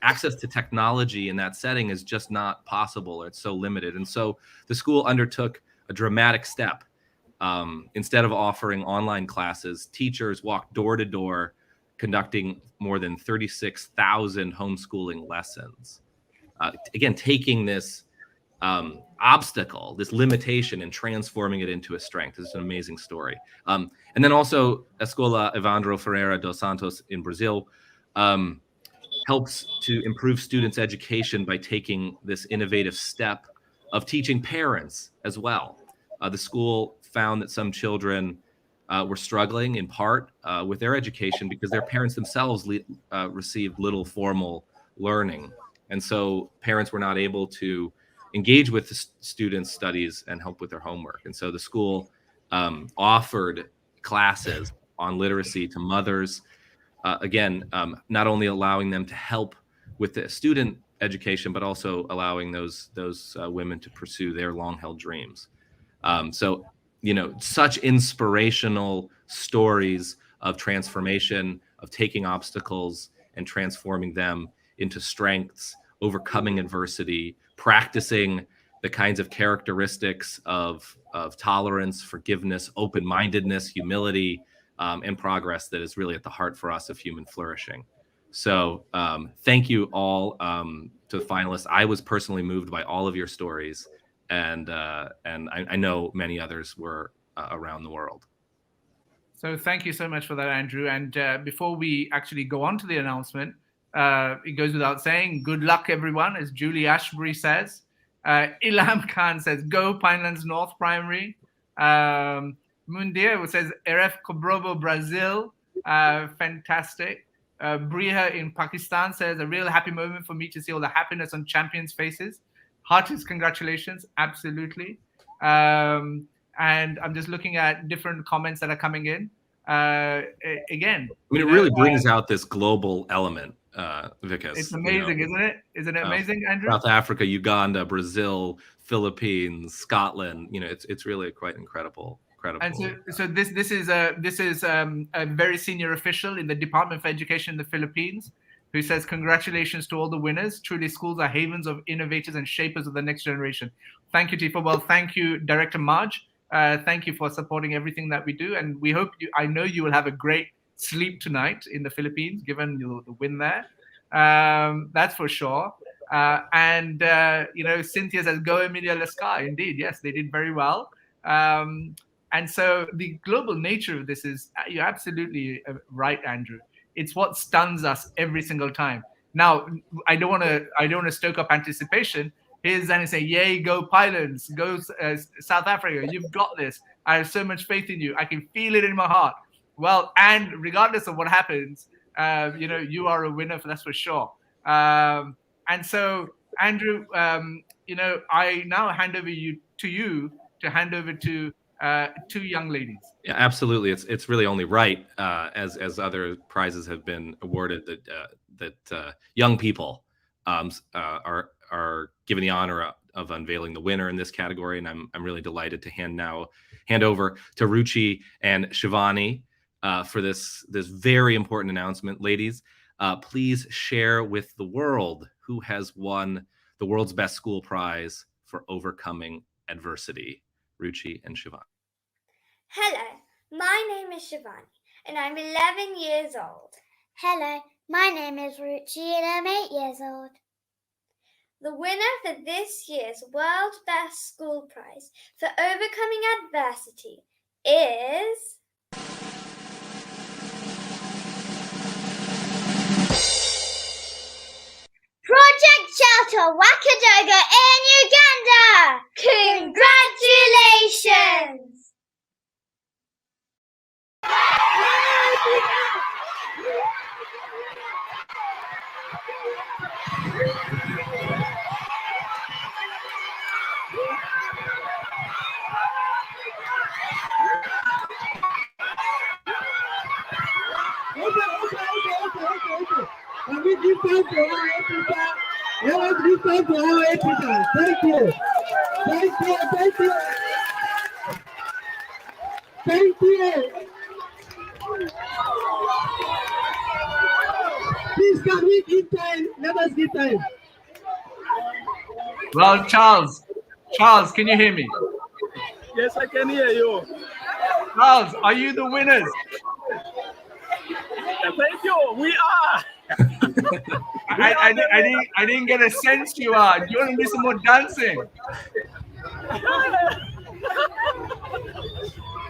access to technology in that setting is just not possible, or it's so limited. And so the school undertook a dramatic step. Instead of offering online classes, teachers walked door to door, conducting more than 36,000 homeschooling lessons. Again, taking this obstacle, this limitation, and transforming it into a strength. It's an amazing story. And then also Escola Evandro Ferreira dos Santos in Brazil helps to improve students' education by taking this innovative step of teaching parents as well. The school found that some children were struggling in part with their education because their parents themselves received little formal learning. And so parents were not able to engage with the students' studies and help with their homework. And so the school offered classes on literacy to mothers, again, not only allowing them to help with the student education, but also allowing those women to pursue their long-held dreams. So, you know, such inspirational stories of transformation, of taking obstacles and transforming them into strengths, overcoming adversity, practicing the kinds of characteristics of tolerance, forgiveness, open-mindedness, humility, and progress that is really at the heart for us of human flourishing. So thank you all to the finalists. I was personally moved by all of your stories, and I know many others were around the world. So thank you so much for that, Andrew. And before we actually go on to the announcement, it goes without saying, good luck, everyone, as Julie Ashbury says. Ilham Khan says, go Pinelands North Primary. Mundir says, RF Cobrobo, Brazil. Fantastic. Briha in Pakistan says, a real happy moment for me to see all the happiness on champions' faces. Heartiest congratulations, absolutely. And I'm just looking at different comments that are coming in. Again, I mean, it really brings out this global element, Vikas. It's amazing, isn't it? Isn't it amazing, Andrew? South Africa, Uganda, Brazil, Philippines, Scotland. It's really quite incredible. And so this is a very senior official in the Department of Education in the Philippines who says, congratulations to all the winners. Truly, schools are havens of innovators and shapers of the next generation. Thank you, Tifa. Well, thank you, Director Marge. Thank you for supporting everything that we do. And we hope I know you will have a great sleep tonight in the Philippines, given the win there. That's for sure. Cynthia says, go Emilia, Lascar. Indeed, yes, they did very well. And so the global nature of this is, you're absolutely right, Andrew. It's what stuns us every single time. Now, I don't want to stoke up anticipation. Here's Zanny say, yay, go Pinelands, go South Africa. You've got this. I have so much faith in you. I can feel it in my heart. Well, and regardless of what happens, you are a winner, that's for sure. And so, Andrew, I now hand over to you to hand over to two young ladies. Yeah, absolutely. It's really only right, as other prizes have been awarded, that young people are given the honor of unveiling the winner in this category, and I'm really delighted to hand over to Ruchi and Shivani for this very important announcement. Ladies, please share with the world who has won the World's Best School Prize for overcoming adversity. Ruchi and Shivani. Hello, my name is Shivani and I'm 11 years old. Hello, my name is Ruchi and I'm 8 years old. The winner for this year's World's Best School Prize for overcoming adversity is Project Shelter Wakadogo in Uganda! Congratulations! Okay. And we give thanks to our Africa. Let us give thanks to our Africa. Thank you. Thank you. Thank you. Thank you. Please, can we give time? Let us give time. Well, Charles, can you hear me? Yes, I can hear you. Charles, are you the winners? Thank you. We are. I didn't get a sense you are. Do you want to do some more dancing?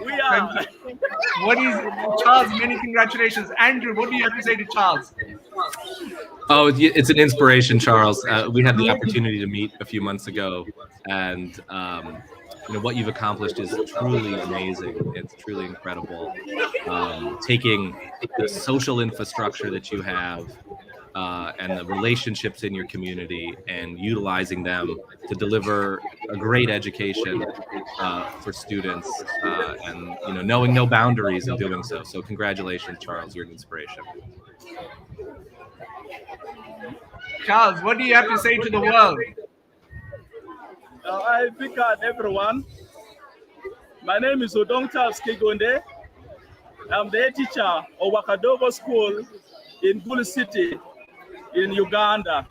We are. What is Charles? Many congratulations, Andrew. What do you have to say to Charles? Oh, it's an inspiration, Charles. We had the opportunity to meet a few months ago, and what you've accomplished is truly amazing. It's truly incredible. Taking the social infrastructure that you have and the relationships in your community and utilizing them to deliver a great education for students and knowing no boundaries in doing so. So congratulations, Charles. You're an inspiration. Charles, what do you have to say to the world? I think everyone. My name is Odong Charles Kigonde. I'm the head teacher of Wakadogo School in Buli City in Uganda.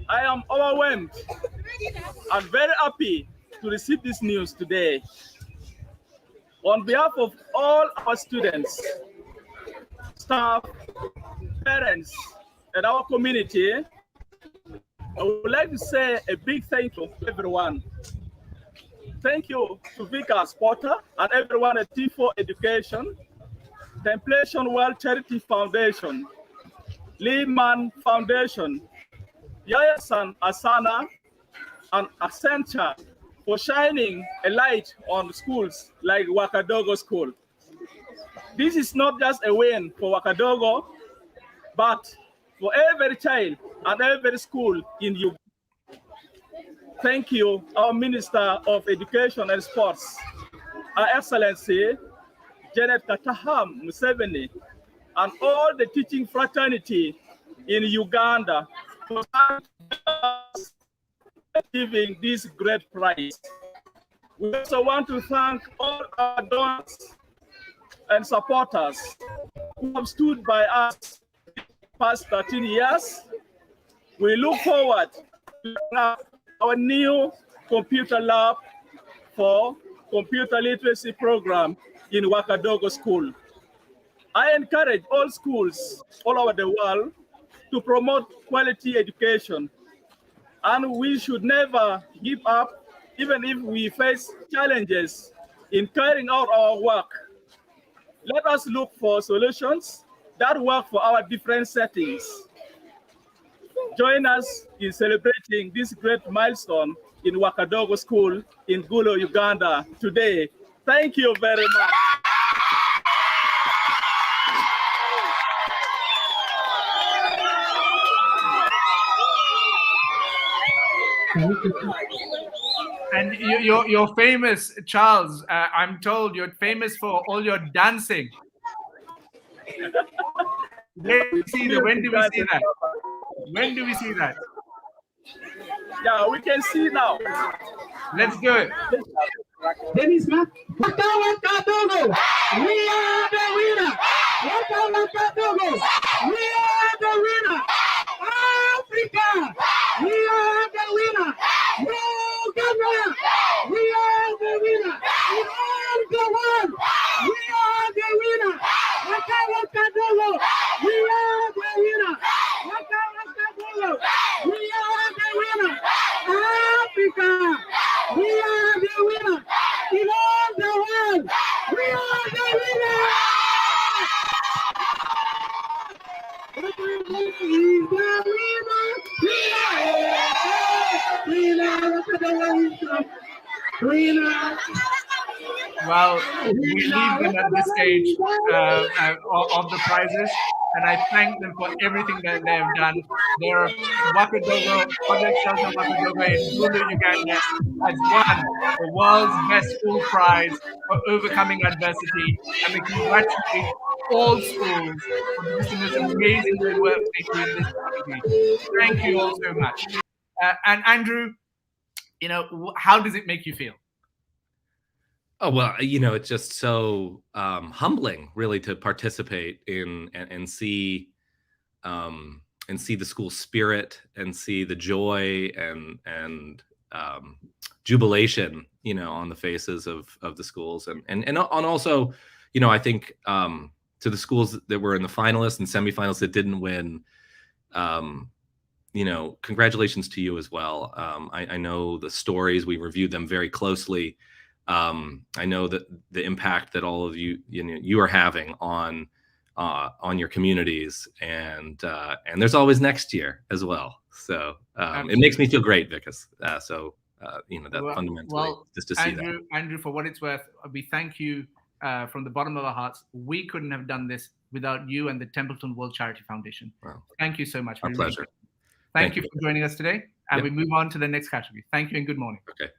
I am overwhelmed and very happy to receive this news today. On behalf of all our students, staff, parents, and our community, I would like to say a big thank you to everyone. Thank you to Vikas Porter and everyone at T4 Education, Temptation World Charity Foundation, Lehman Foundation, Yayasan Asana, and Accenture for shining a light on schools like Wakadogo School. This is not just a win for Wakadogo, but for every child and every school in Uganda. thank you, our Minister of Education and Sports, Her Excellency Janet Kataham Museveni, and all the teaching fraternity in Uganda for achieving this great prize. We also want to thank all our donors and supporters who have stood by us the past 13 years. We look forward to our new computer lab for computer literacy program in Wakadogo School. I encourage all schools all over the world to promote quality education, and we should never give up even if we face challenges in carrying out our work. Let us look for solutions that work for our different settings. Join us in celebrating this great milestone in Wakadogo School in Gulu, Uganda today. Thank you very much. And you're famous, Charles. I'm told you're famous for all your dancing. When do we see that? When do we see that? Yeah, we can see now. Let's do it. Dennis Wakadogo, we are the winner. Wakadogo, we are the winner. Africa, we are the winner. Uganda, we are the winner. In all the world, we are the winner. Wakadogo, we are the winner. Wakadogo, we are the winner. Africa, we are the winner. In all the world, we are the winner. Well, we leave them at this stage of the prizes, and I thank them for everything that they have done. Their Wakadogo, Project Shelter Wakadogo in Gulu, Uganda, has won the world's best school prize for overcoming adversity, and we congratulate all schools for this amazing work they do in this category. Thank you all so much. And Andrew, how does it make you feel? Oh, well, it's just so humbling, really, to participate in and see the school spirit and see the joy and jubilation, on the faces of the schools and also, I think to the schools that were in the finalists and semifinals that didn't win, congratulations to you as well. I know the stories, we reviewed them very closely. I know that the impact that all of you are having on your communities, and there's always next year as well. So it makes me feel great, Vikas. Fundamentally, just to see that. Andrew, for what it's worth, we thank you from the bottom of our hearts. We couldn't have done this without you and the Templeton World Charity Foundation. Wow. Thank you so much. Our pleasure. Thank you for joining us today. And we move on to the next category. Thank you and good morning. Okay.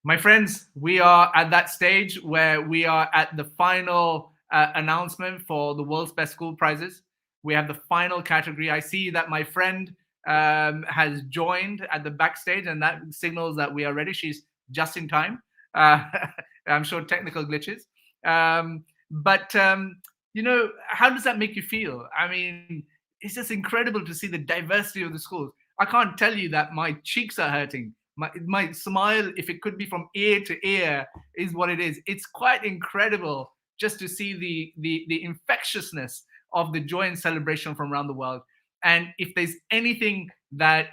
My friends, we are at that stage where we are at the final announcement for the World's Best School Prizes. We have the final category. I see that my friend has joined at the backstage, and that signals that we are ready. She's just in time. I'm sure technical glitches. But how does that make you feel? I mean, it's just incredible to see the diversity of the schools. I can't tell you that my cheeks are hurting. My smile, if it could be from ear to ear, is what it is. It's quite incredible just to see the infectiousness of the joy and celebration from around the world. And if there's anything that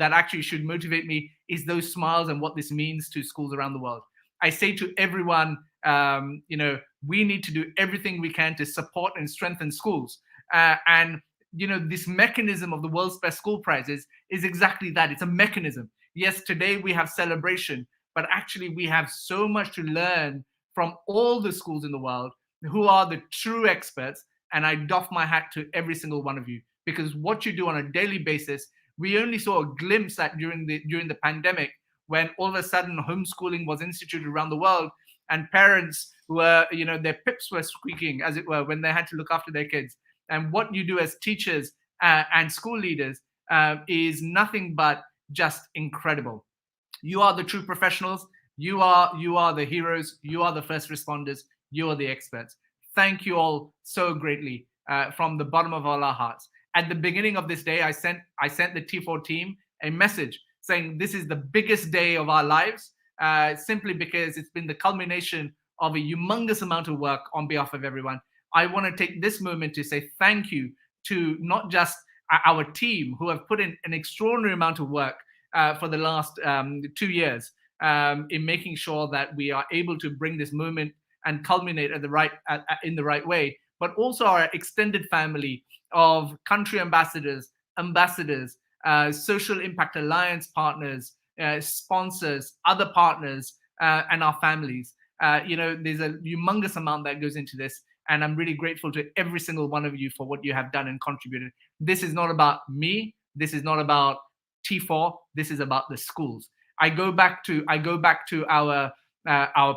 actually should motivate me, is those smiles and what this means to schools around the world. I say to everyone, we need to do everything we can to support and strengthen schools. And this mechanism of the World's Best School Prizes is exactly that. It's a mechanism. Yes, today we have celebration, but actually we have so much to learn from all the schools in the world who are the true experts. And I doff my hat to every single one of you, because what you do on a daily basis, we only saw a glimpse at during the pandemic, when all of a sudden homeschooling was instituted around the world, and parents were, their pips were squeaking, as it were, when they had to look after their kids. And what you do as teachers and school leaders is nothing but just incredible. You are the true professionals. You are the heroes. You are the first responders. You are the experts. Thank you all so greatly from the bottom of all our hearts. At the beginning of this day, I sent the T4 team a message saying this is the biggest day of our lives, simply because it's been the culmination of a humongous amount of work on behalf of everyone. I want to take this moment to say thank you to not just our team, who have put in an extraordinary amount of work for the last 2 years in making sure that we are able to bring this moment and culminate in the right way, but also our extended family of country ambassadors, social impact alliance partners, sponsors, other partners, and our families. There's a humongous amount that goes into this, and I'm really grateful to every single one of you for what you have done and contributed. This is not about me. This is not about T4. This is about the schools. I go back to our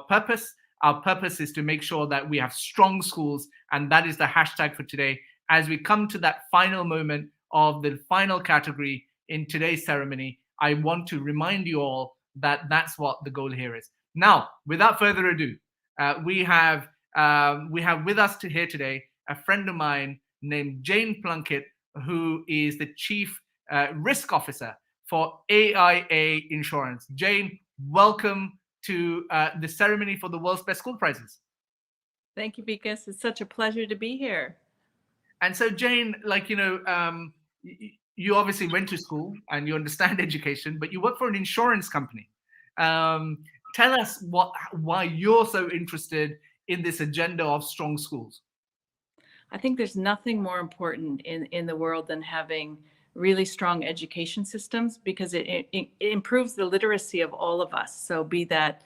purpose. Our purpose is to make sure that we have strong schools, and that is the hashtag for today. As we come to that final moment of the final category in today's ceremony, I want to remind you all that that's what the goal here is. Now, without further ado, we have with us here today a friend of mine named Jane Plunkett, who is the Chief Risk Officer for AIA Insurance. Jane, welcome to the ceremony for the World's Best School Prizes. Thank you, Bikas. It's such a pleasure to be here. And so, Jane, you obviously went to school and you understand education, but you work for an insurance company. Tell us why you're so interested in this agenda of strong schools. I think there's nothing more important in the world than having really strong education systems, because it improves the literacy of all of us. So be that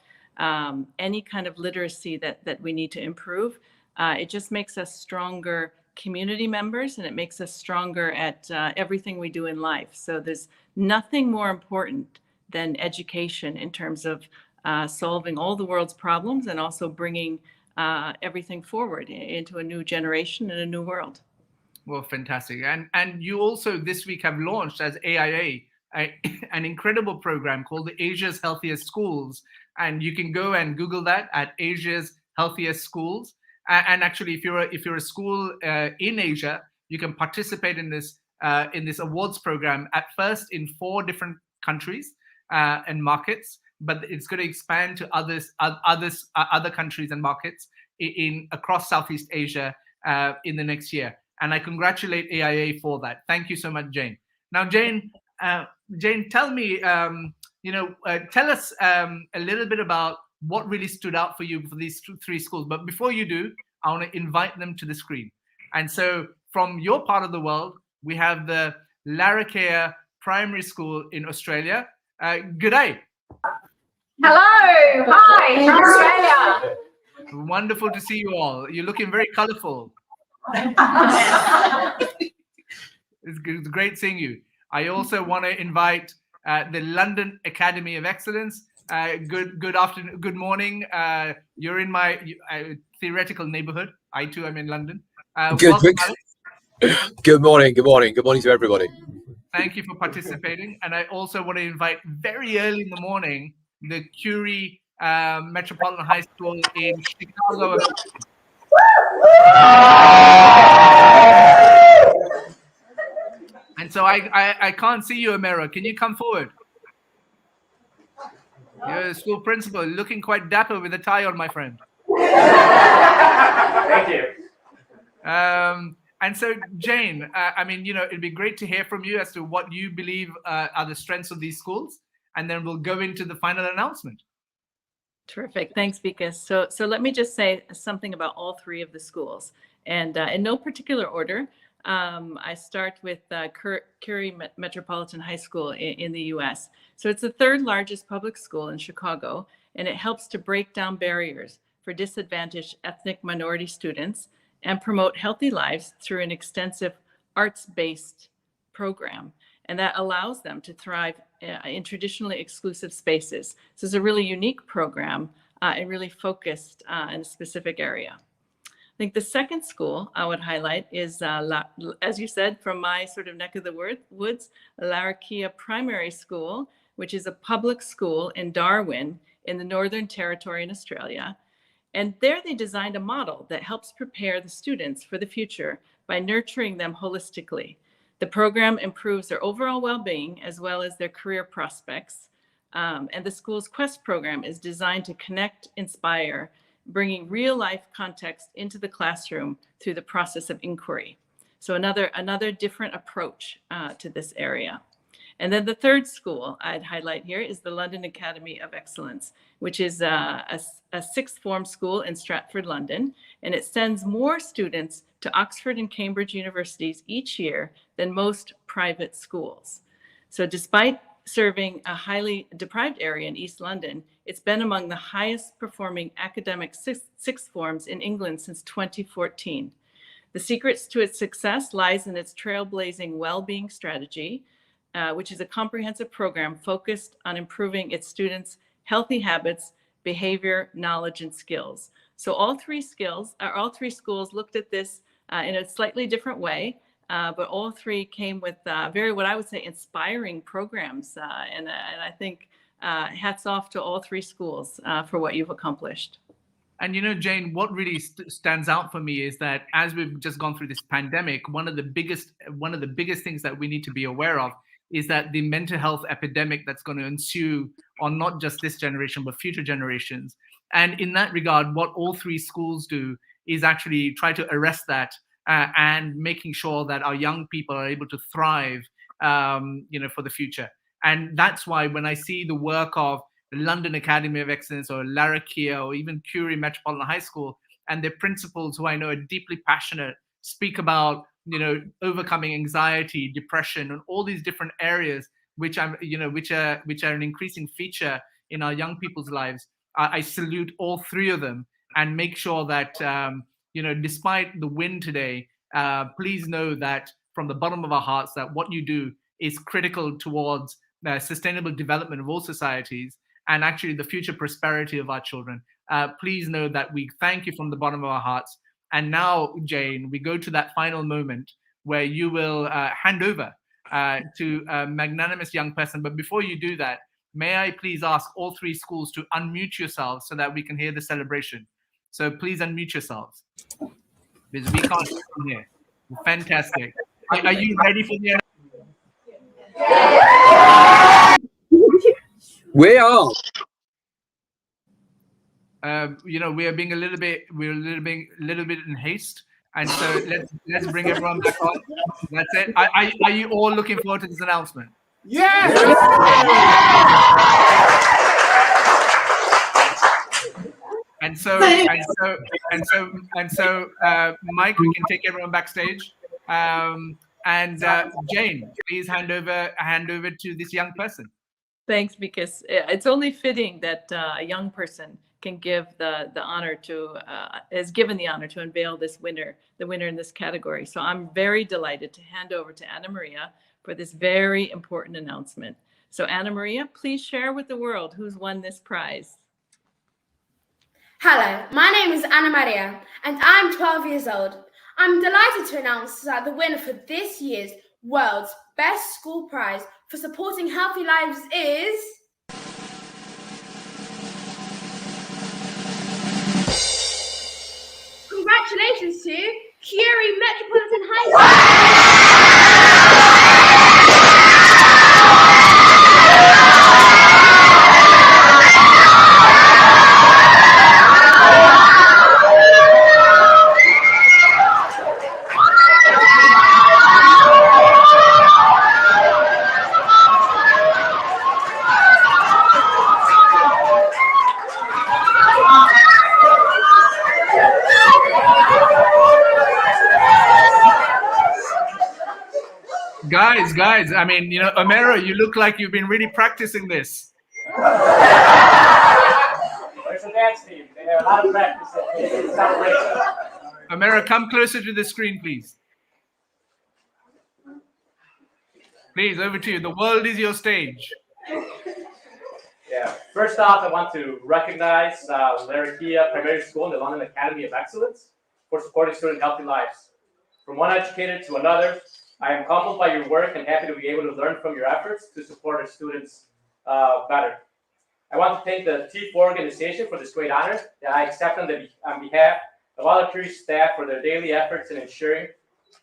any kind of literacy that we need to improve, it just makes us stronger community members, and it makes us stronger at everything we do in life. So there's nothing more important than education in terms of solving all the world's problems, and also bringing everything forward into a new generation and a new world. Well, fantastic. And you also this week have launched as AIA an incredible program called the Asia's Healthiest Schools. And you can go and Google that at Asia's Healthiest Schools. And actually, if you're a school in Asia, you can participate in this awards program at first in 4 different countries and markets, but it's going to expand to other countries and markets across Southeast Asia in the next year. And I congratulate AIA for that. Thank you so much, Jane. Now, Jane, tell me, tell us a little bit about what really stood out for you for these 3 schools. But before you do, I want to invite them to the screen. And so from your part of the world, we have the Larrakia Primary School in Australia. Good day. Hello, hi from Australia. Wonderful to see you all. You're looking very colorful. It's great seeing you. I also want to invite the London Academy of Excellence. Good afternoon, good morning. You're in my theoretical neighborhood. I too am in London. Good morning to everybody. Thank you for participating. And I also want to invite very early in the morning the Curie Metropolitan High School in Chicago. And so I can't see you, Amira. Can you come forward? You're a school principal, looking quite dapper with a tie on, my friend. Thank you. And so, Jane, it'd be great to hear from you as to what you believe are the strengths of these schools, and then we'll go into the final announcement. Terrific. Thanks, Bikas. So let me just say something about all 3 of the schools, and in no particular order. I start with Curie Metropolitan High School in the US. So it's the 3rd largest public school in Chicago, and it helps to break down barriers for disadvantaged ethnic minority students and promote healthy lives through an extensive arts-based program. and that allows them to thrive in traditionally exclusive spaces. So it's a really unique program and really focused in a specific area. I think the second school I would highlight is, as you said, from my sort of neck of the woods, Larrakia Primary School, which is a public school in Darwin in the Northern Territory in Australia. And there they designed a model that helps prepare the students for the future by nurturing them holistically. The program improves their overall well-being as well as their career prospects. And the school's Quest program is designed to connect, inspire, bringing real-life context into the classroom through the process of inquiry. So another different approach to this area. And then the third school I'd highlight here is the London Academy of Excellence, which is a sixth form school in Stratford, London, and it sends more students to Oxford and Cambridge universities each year than most private schools. So despite serving a highly deprived area in East London, it's been among the highest performing academic sixth forms in England since 2014. The secrets to its success lies in its trailblazing well-being strategy, which is a comprehensive program focused on improving its students' healthy habits, behavior, knowledge, and skills. So all three schools looked at this in a slightly different way, but all three came with very, what I would say, inspiring programs. And I think hats off to all three schools for what you've accomplished. And you know, Jane, what really stands out for me is that as we've just gone through this pandemic, one of the biggest things that we need to be aware of is that the mental health epidemic that's going to ensue on not just this generation, but future generations. And in that regard, what all three schools do is actually try to arrest that and making sure that our young people are able to thrive, for the future. And that's why when I see the work of the London Academy of Excellence or Larrakia or even Curie Metropolitan High School and their principals, who I know are deeply passionate, speak about overcoming anxiety, depression, and all these different areas which are an increasing feature in our young people's lives. I salute all three of them and make sure that despite the win today, please know that from the bottom of our hearts that what you do is critical towards sustainable development of all societies and actually the future prosperity of our children. Please know that we thank you from the bottom of our hearts. And now, Jane, we go to that final moment where you will hand over to a magnanimous young person. But before you do that, may I please ask all three schools to unmute yourselves so that we can hear the celebration. So please unmute yourselves, because we can't hear from here. Fantastic. Are you ready for the We are. We are being a little bit in haste, and so let's bring everyone back on. That's it. Are you all looking forward to this announcement? Yes. And so, Mike, we can take everyone backstage. Jane, please hand over to this young person. Thanks, because it's only fitting that a young person can give the honor to is given the honor to unveil the winner in this category. So I'm very delighted to hand over to Anna Maria for this very important announcement. So Anna Maria, please share with the world who's won this prize. Hello, my name is Anna Maria and I'm 12 years old. I'm delighted to announce that the winner for this year's World's Best School Prize for supporting healthy lives is... Congratulations to Curie Metropolitan High School! Guys, I mean, Omero, you look like you've been really practicing this. There's a dance team. They have a lot of practice. Omero, come closer to the screen, please. Please, over to you. The world is your stage. Yeah. First off, I want to recognize Lascar Primary School and the London Academy of Excellence for supporting student healthy lives. From one educator to another, I am humbled by your work and happy to be able to learn from your efforts to support our students better. I want to thank the T4 organization for this great honor that I accept on behalf of all the Curious staff for their daily efforts in ensuring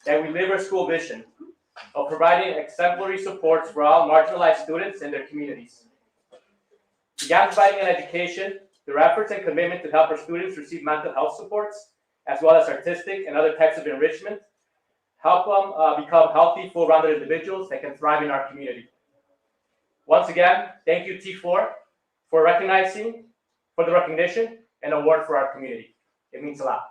that we live our school vision of providing exemplary supports for all marginalized students and their communities. Beyond providing an education, their efforts and commitment to help our students receive mental health supports, as well as artistic and other types of enrichment, help them become healthy, full-rounded individuals that can thrive in our community. Once again, thank you, T4, for the recognition and award for our community. It means a lot.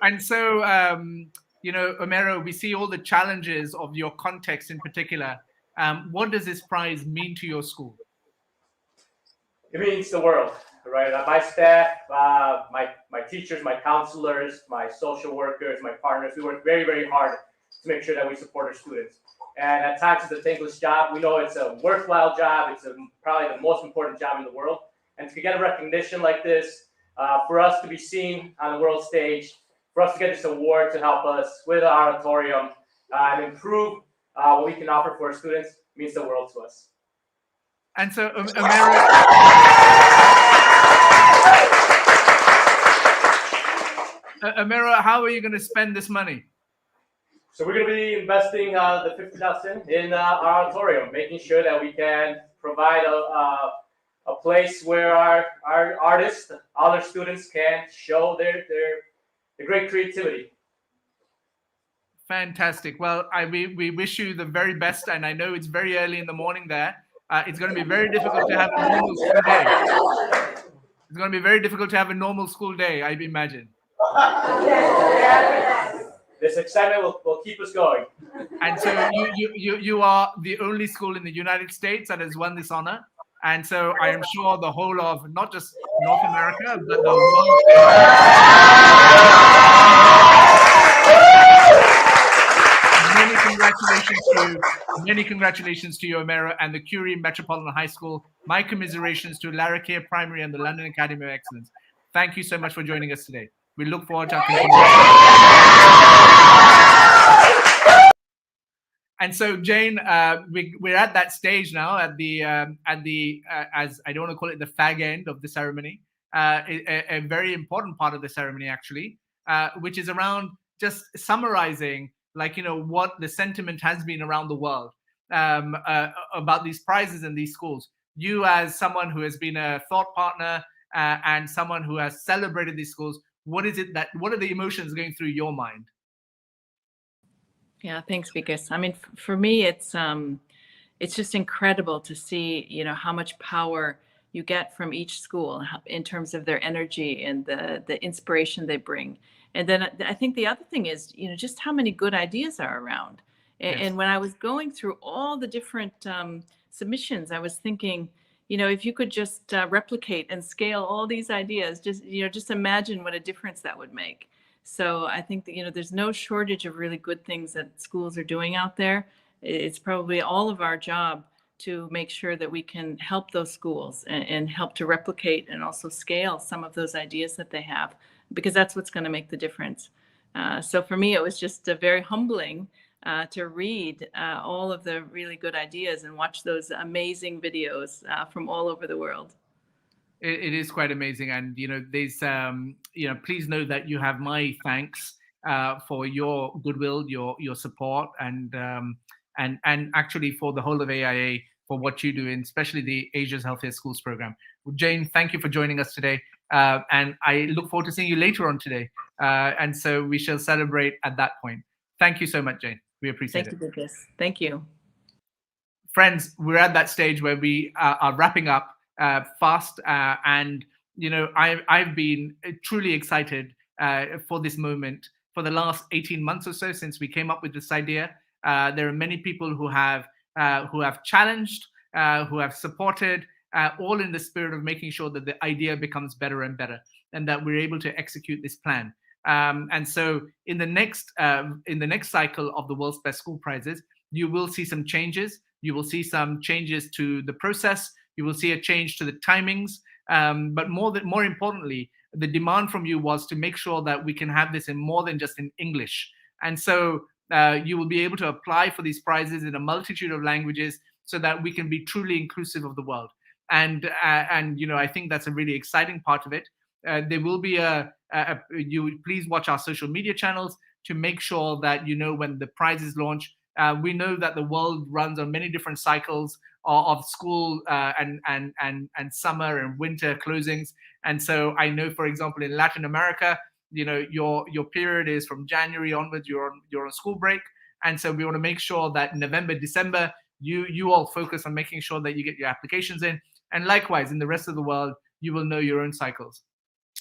And so, you know, Omero, we see all the challenges of your context in particular. What does this prize mean to your school? It means the world, right? My staff, my teachers, my counselors, my social workers, my partners, we work very, very hard to make sure that we support our students. And at times it's a thankless job. We know it's a worthwhile job. It's probably the most important job in the world. And to get a recognition like this, for us to be seen on the world stage, for us to get this award to help us with our auditorium and improve what we can offer for our students means the world to us. And so, Omero, how are you going to spend this money? So we're going to be investing the $50,000 in our auditorium, making sure that we can provide a place where our artists, all our students can show their great creativity. Fantastic. Well, we wish you the very best, and I know it's very early in the morning there. It's going to be very difficult to have a normal school day. It's going to be very difficult to have a normal school day, I imagine. This excitement will keep us going. And so you are the only school in the United States that has won this honor. And so I am sure the whole of not just North America, but the world. Many congratulations to you, Omero, and the Curie Metropolitan High School. My commiserations to Lascar Primary and the London Academy of Excellence. Thank you so much for joining us today. We look forward to our continuation. And so, Jane, we're at that stage now, at the as I don't want to call it the fag end of the ceremony, a very important part of the ceremony actually, which is around just summarizing, like, you know, what the sentiment has been around the world about these prizes and these schools. You, as someone who has been a thought partner and someone who has celebrated these schools, what are the emotions going through your mind? Yeah, thanks, Vikas. I mean, for me, it's just incredible to see, you know, how much power you get from each school in terms of their energy and the inspiration they bring. And then I think the other thing is, you know, just how many good ideas are around. Yes. And when I was going through all the different submissions, I was thinking, you know, if you could just replicate and scale all these ideas, just imagine what a difference that would make. So I think that, you know, there's no shortage of really good things that schools are doing out there. It's probably all of our job to make sure that we can help those schools and help to replicate and also scale some of those ideas that they have, because that's what's going to make the difference. So for me, it was just very humbling to read all of the really good ideas and watch those amazing videos from all over the world. It is quite amazing, and you know, there's you know, please know that you have my thanks for your goodwill, your support, and actually for the whole of AIA for what you do, and especially the Asia's Healthiest Schools program. Jane, thank you for joining us today, and I look forward to seeing you later on today. And so we shall celebrate at that point. Thank you so much, Jane. We appreciate it. Thank you, Lucas. Thank you. Friends, we're at that stage where we are wrapping up fast, and you know, I've been truly excited for this moment for the last 18 months or so since we came up with this idea. There are many people who have challenged, who have supported, all in the spirit of making sure that the idea becomes better and better, and that we're able to execute this plan. And so in the next cycle of the World's Best School Prizes, you will see some changes. You will see some changes to the process. You will see a change to the timings. But more importantly, the demand from you was to make sure that we can have this in more than just in English. And so you will be able to apply for these prizes in a multitude of languages so that we can be truly inclusive of the world. And I think that's a really exciting part of it. There will be you please watch our social media channels to make sure that when the prizes launch. We know that the world runs on many different cycles of school and summer and winter closings. And so I know, for example, in Latin America, your period is from January onwards, you're on school break. And so we want to make sure that November, December, you all focus on making sure that you get your applications in. And likewise, in the rest of the world, you will know your own cycles.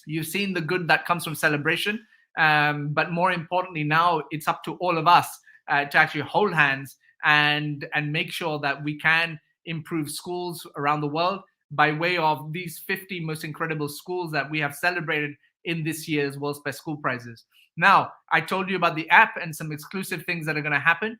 You've seen the good that comes from celebration. But more importantly, now it's up to all of us to actually hold hands and make sure that we can improve schools around the world by way of these 50 most incredible schools that we have celebrated in this year's World's Best School Prizes. Now, I told you about the app and some exclusive things that are going to happen.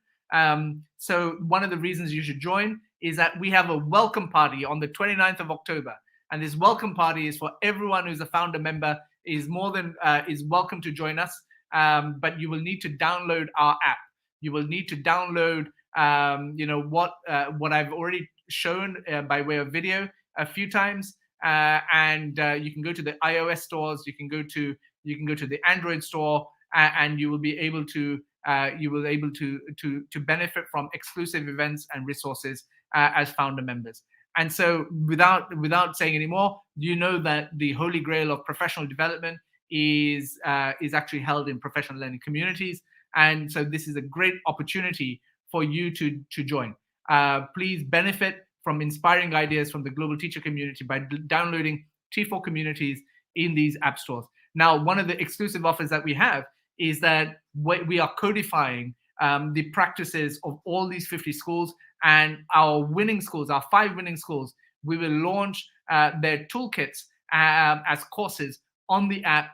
So one of the reasons you should join is that we have a welcome party on the 29th of October. And this welcome party is for everyone who's a founder member, is welcome to join us. But you will need to download our app. You will need to download, what I've already shown by way of video a few times, and you can go to the iOS stores. You can go to the Android store, and you will be able to benefit from exclusive events and resources as founder members. And so, without saying any more, that the holy grail of professional development is actually held in professional learning communities. And so this is a great opportunity for you to join. Please benefit from inspiring ideas from the global teacher community by downloading T4 communities in these app stores. Now, one of the exclusive offers that we have is that we are codifying the practices of all these 50 schools, and our winning schools, our 5 winning schools, we will launch their toolkits as courses on the app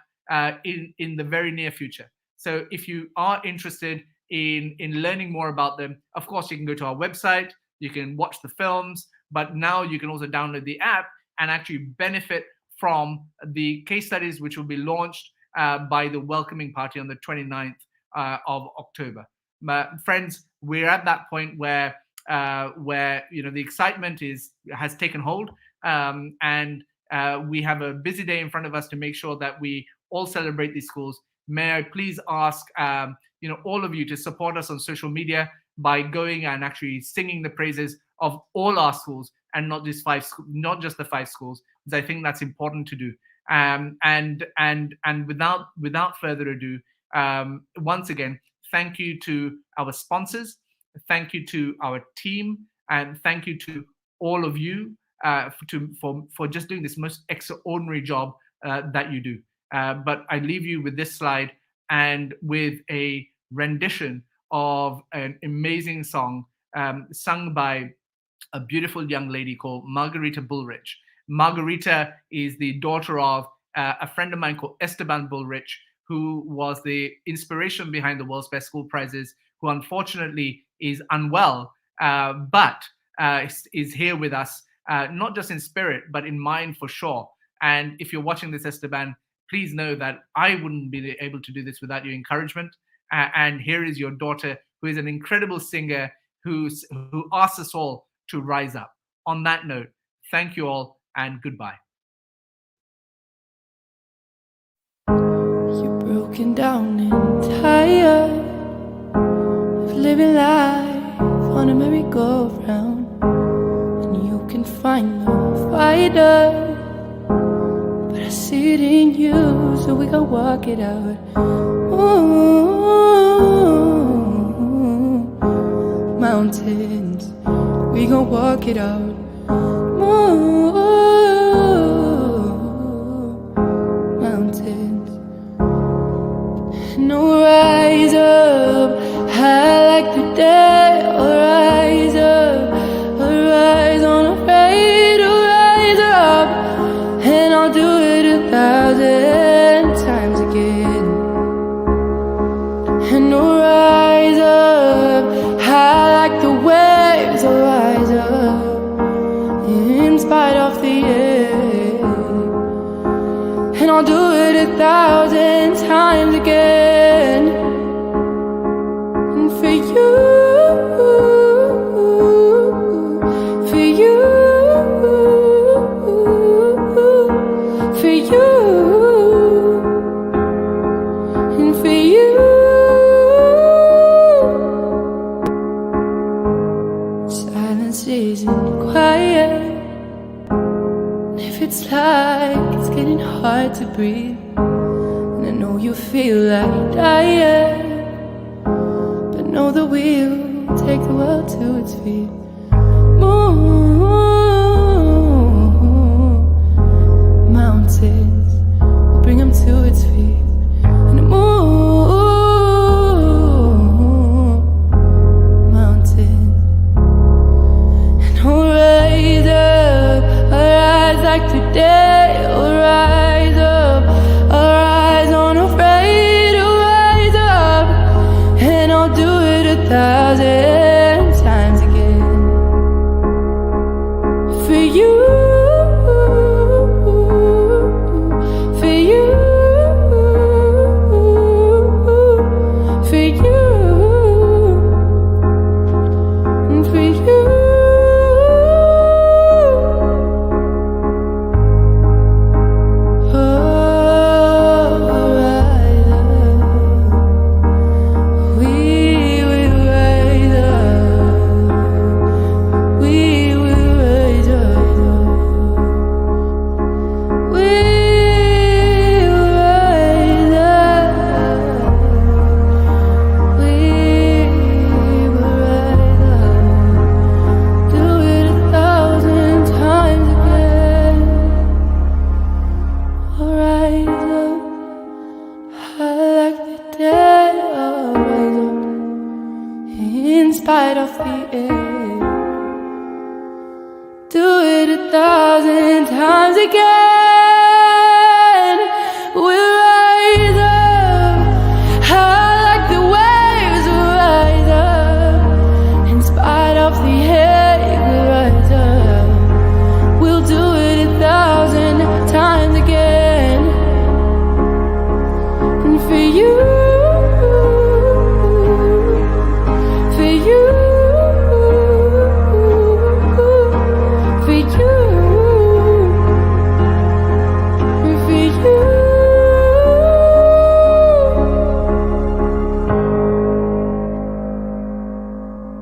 in the very near future. So if you are interested in learning more about them, of course, you can go to our website, you can watch the films, but now you can also download the app and actually benefit from the case studies, which will be launched by the welcoming party on the 29th of October. Friends, we're at that point where the excitement has taken hold, and we have a busy day in front of us to make sure that we all celebrate these schools. May I please ask all of you to support us on social media by going and actually singing the praises of all our schools and not just the 5 schools, because I think that's important to do. And without further ado, once again, thank you to our sponsors, thank you to our team, and thank you to all of you for just doing this most extraordinary job that you do. But I leave you with this slide and with a rendition of an amazing song sung by a beautiful young lady called Margarita Bullrich. Margarita is the daughter of a friend of mine called Esteban Bullrich, who was the inspiration behind the World's Best School Prizes, who unfortunately is unwell, but is here with us, not just in spirit, but in mind for sure. And if you're watching this, Esteban, please know that I wouldn't be able to do this without your encouragement. And here is your daughter, who is an incredible singer, who asks us all to rise up. On that note, thank you all and goodbye. You're broken down and tired of living life on a merry-go-round, and you can find no fighter, but I see it in you, so we gon' walk it out. Ooh, mountains, we gon' walk it out. Ooh, mountains, no, rise up high like the day, or rise up, arise unafraid, or rise isn't quiet, and if it's like it's getting hard to breathe, and I know you feel like dying, but know that we'll take the world to its feet. Mountains, we'll bring them to its feet. And the mountains, and we'll rise up, I'll rise like today. We'll rise up, I'll rise unafraid. I'll rise up, and I'll do it 1,000 times again. For you. Do it 1,000 times again.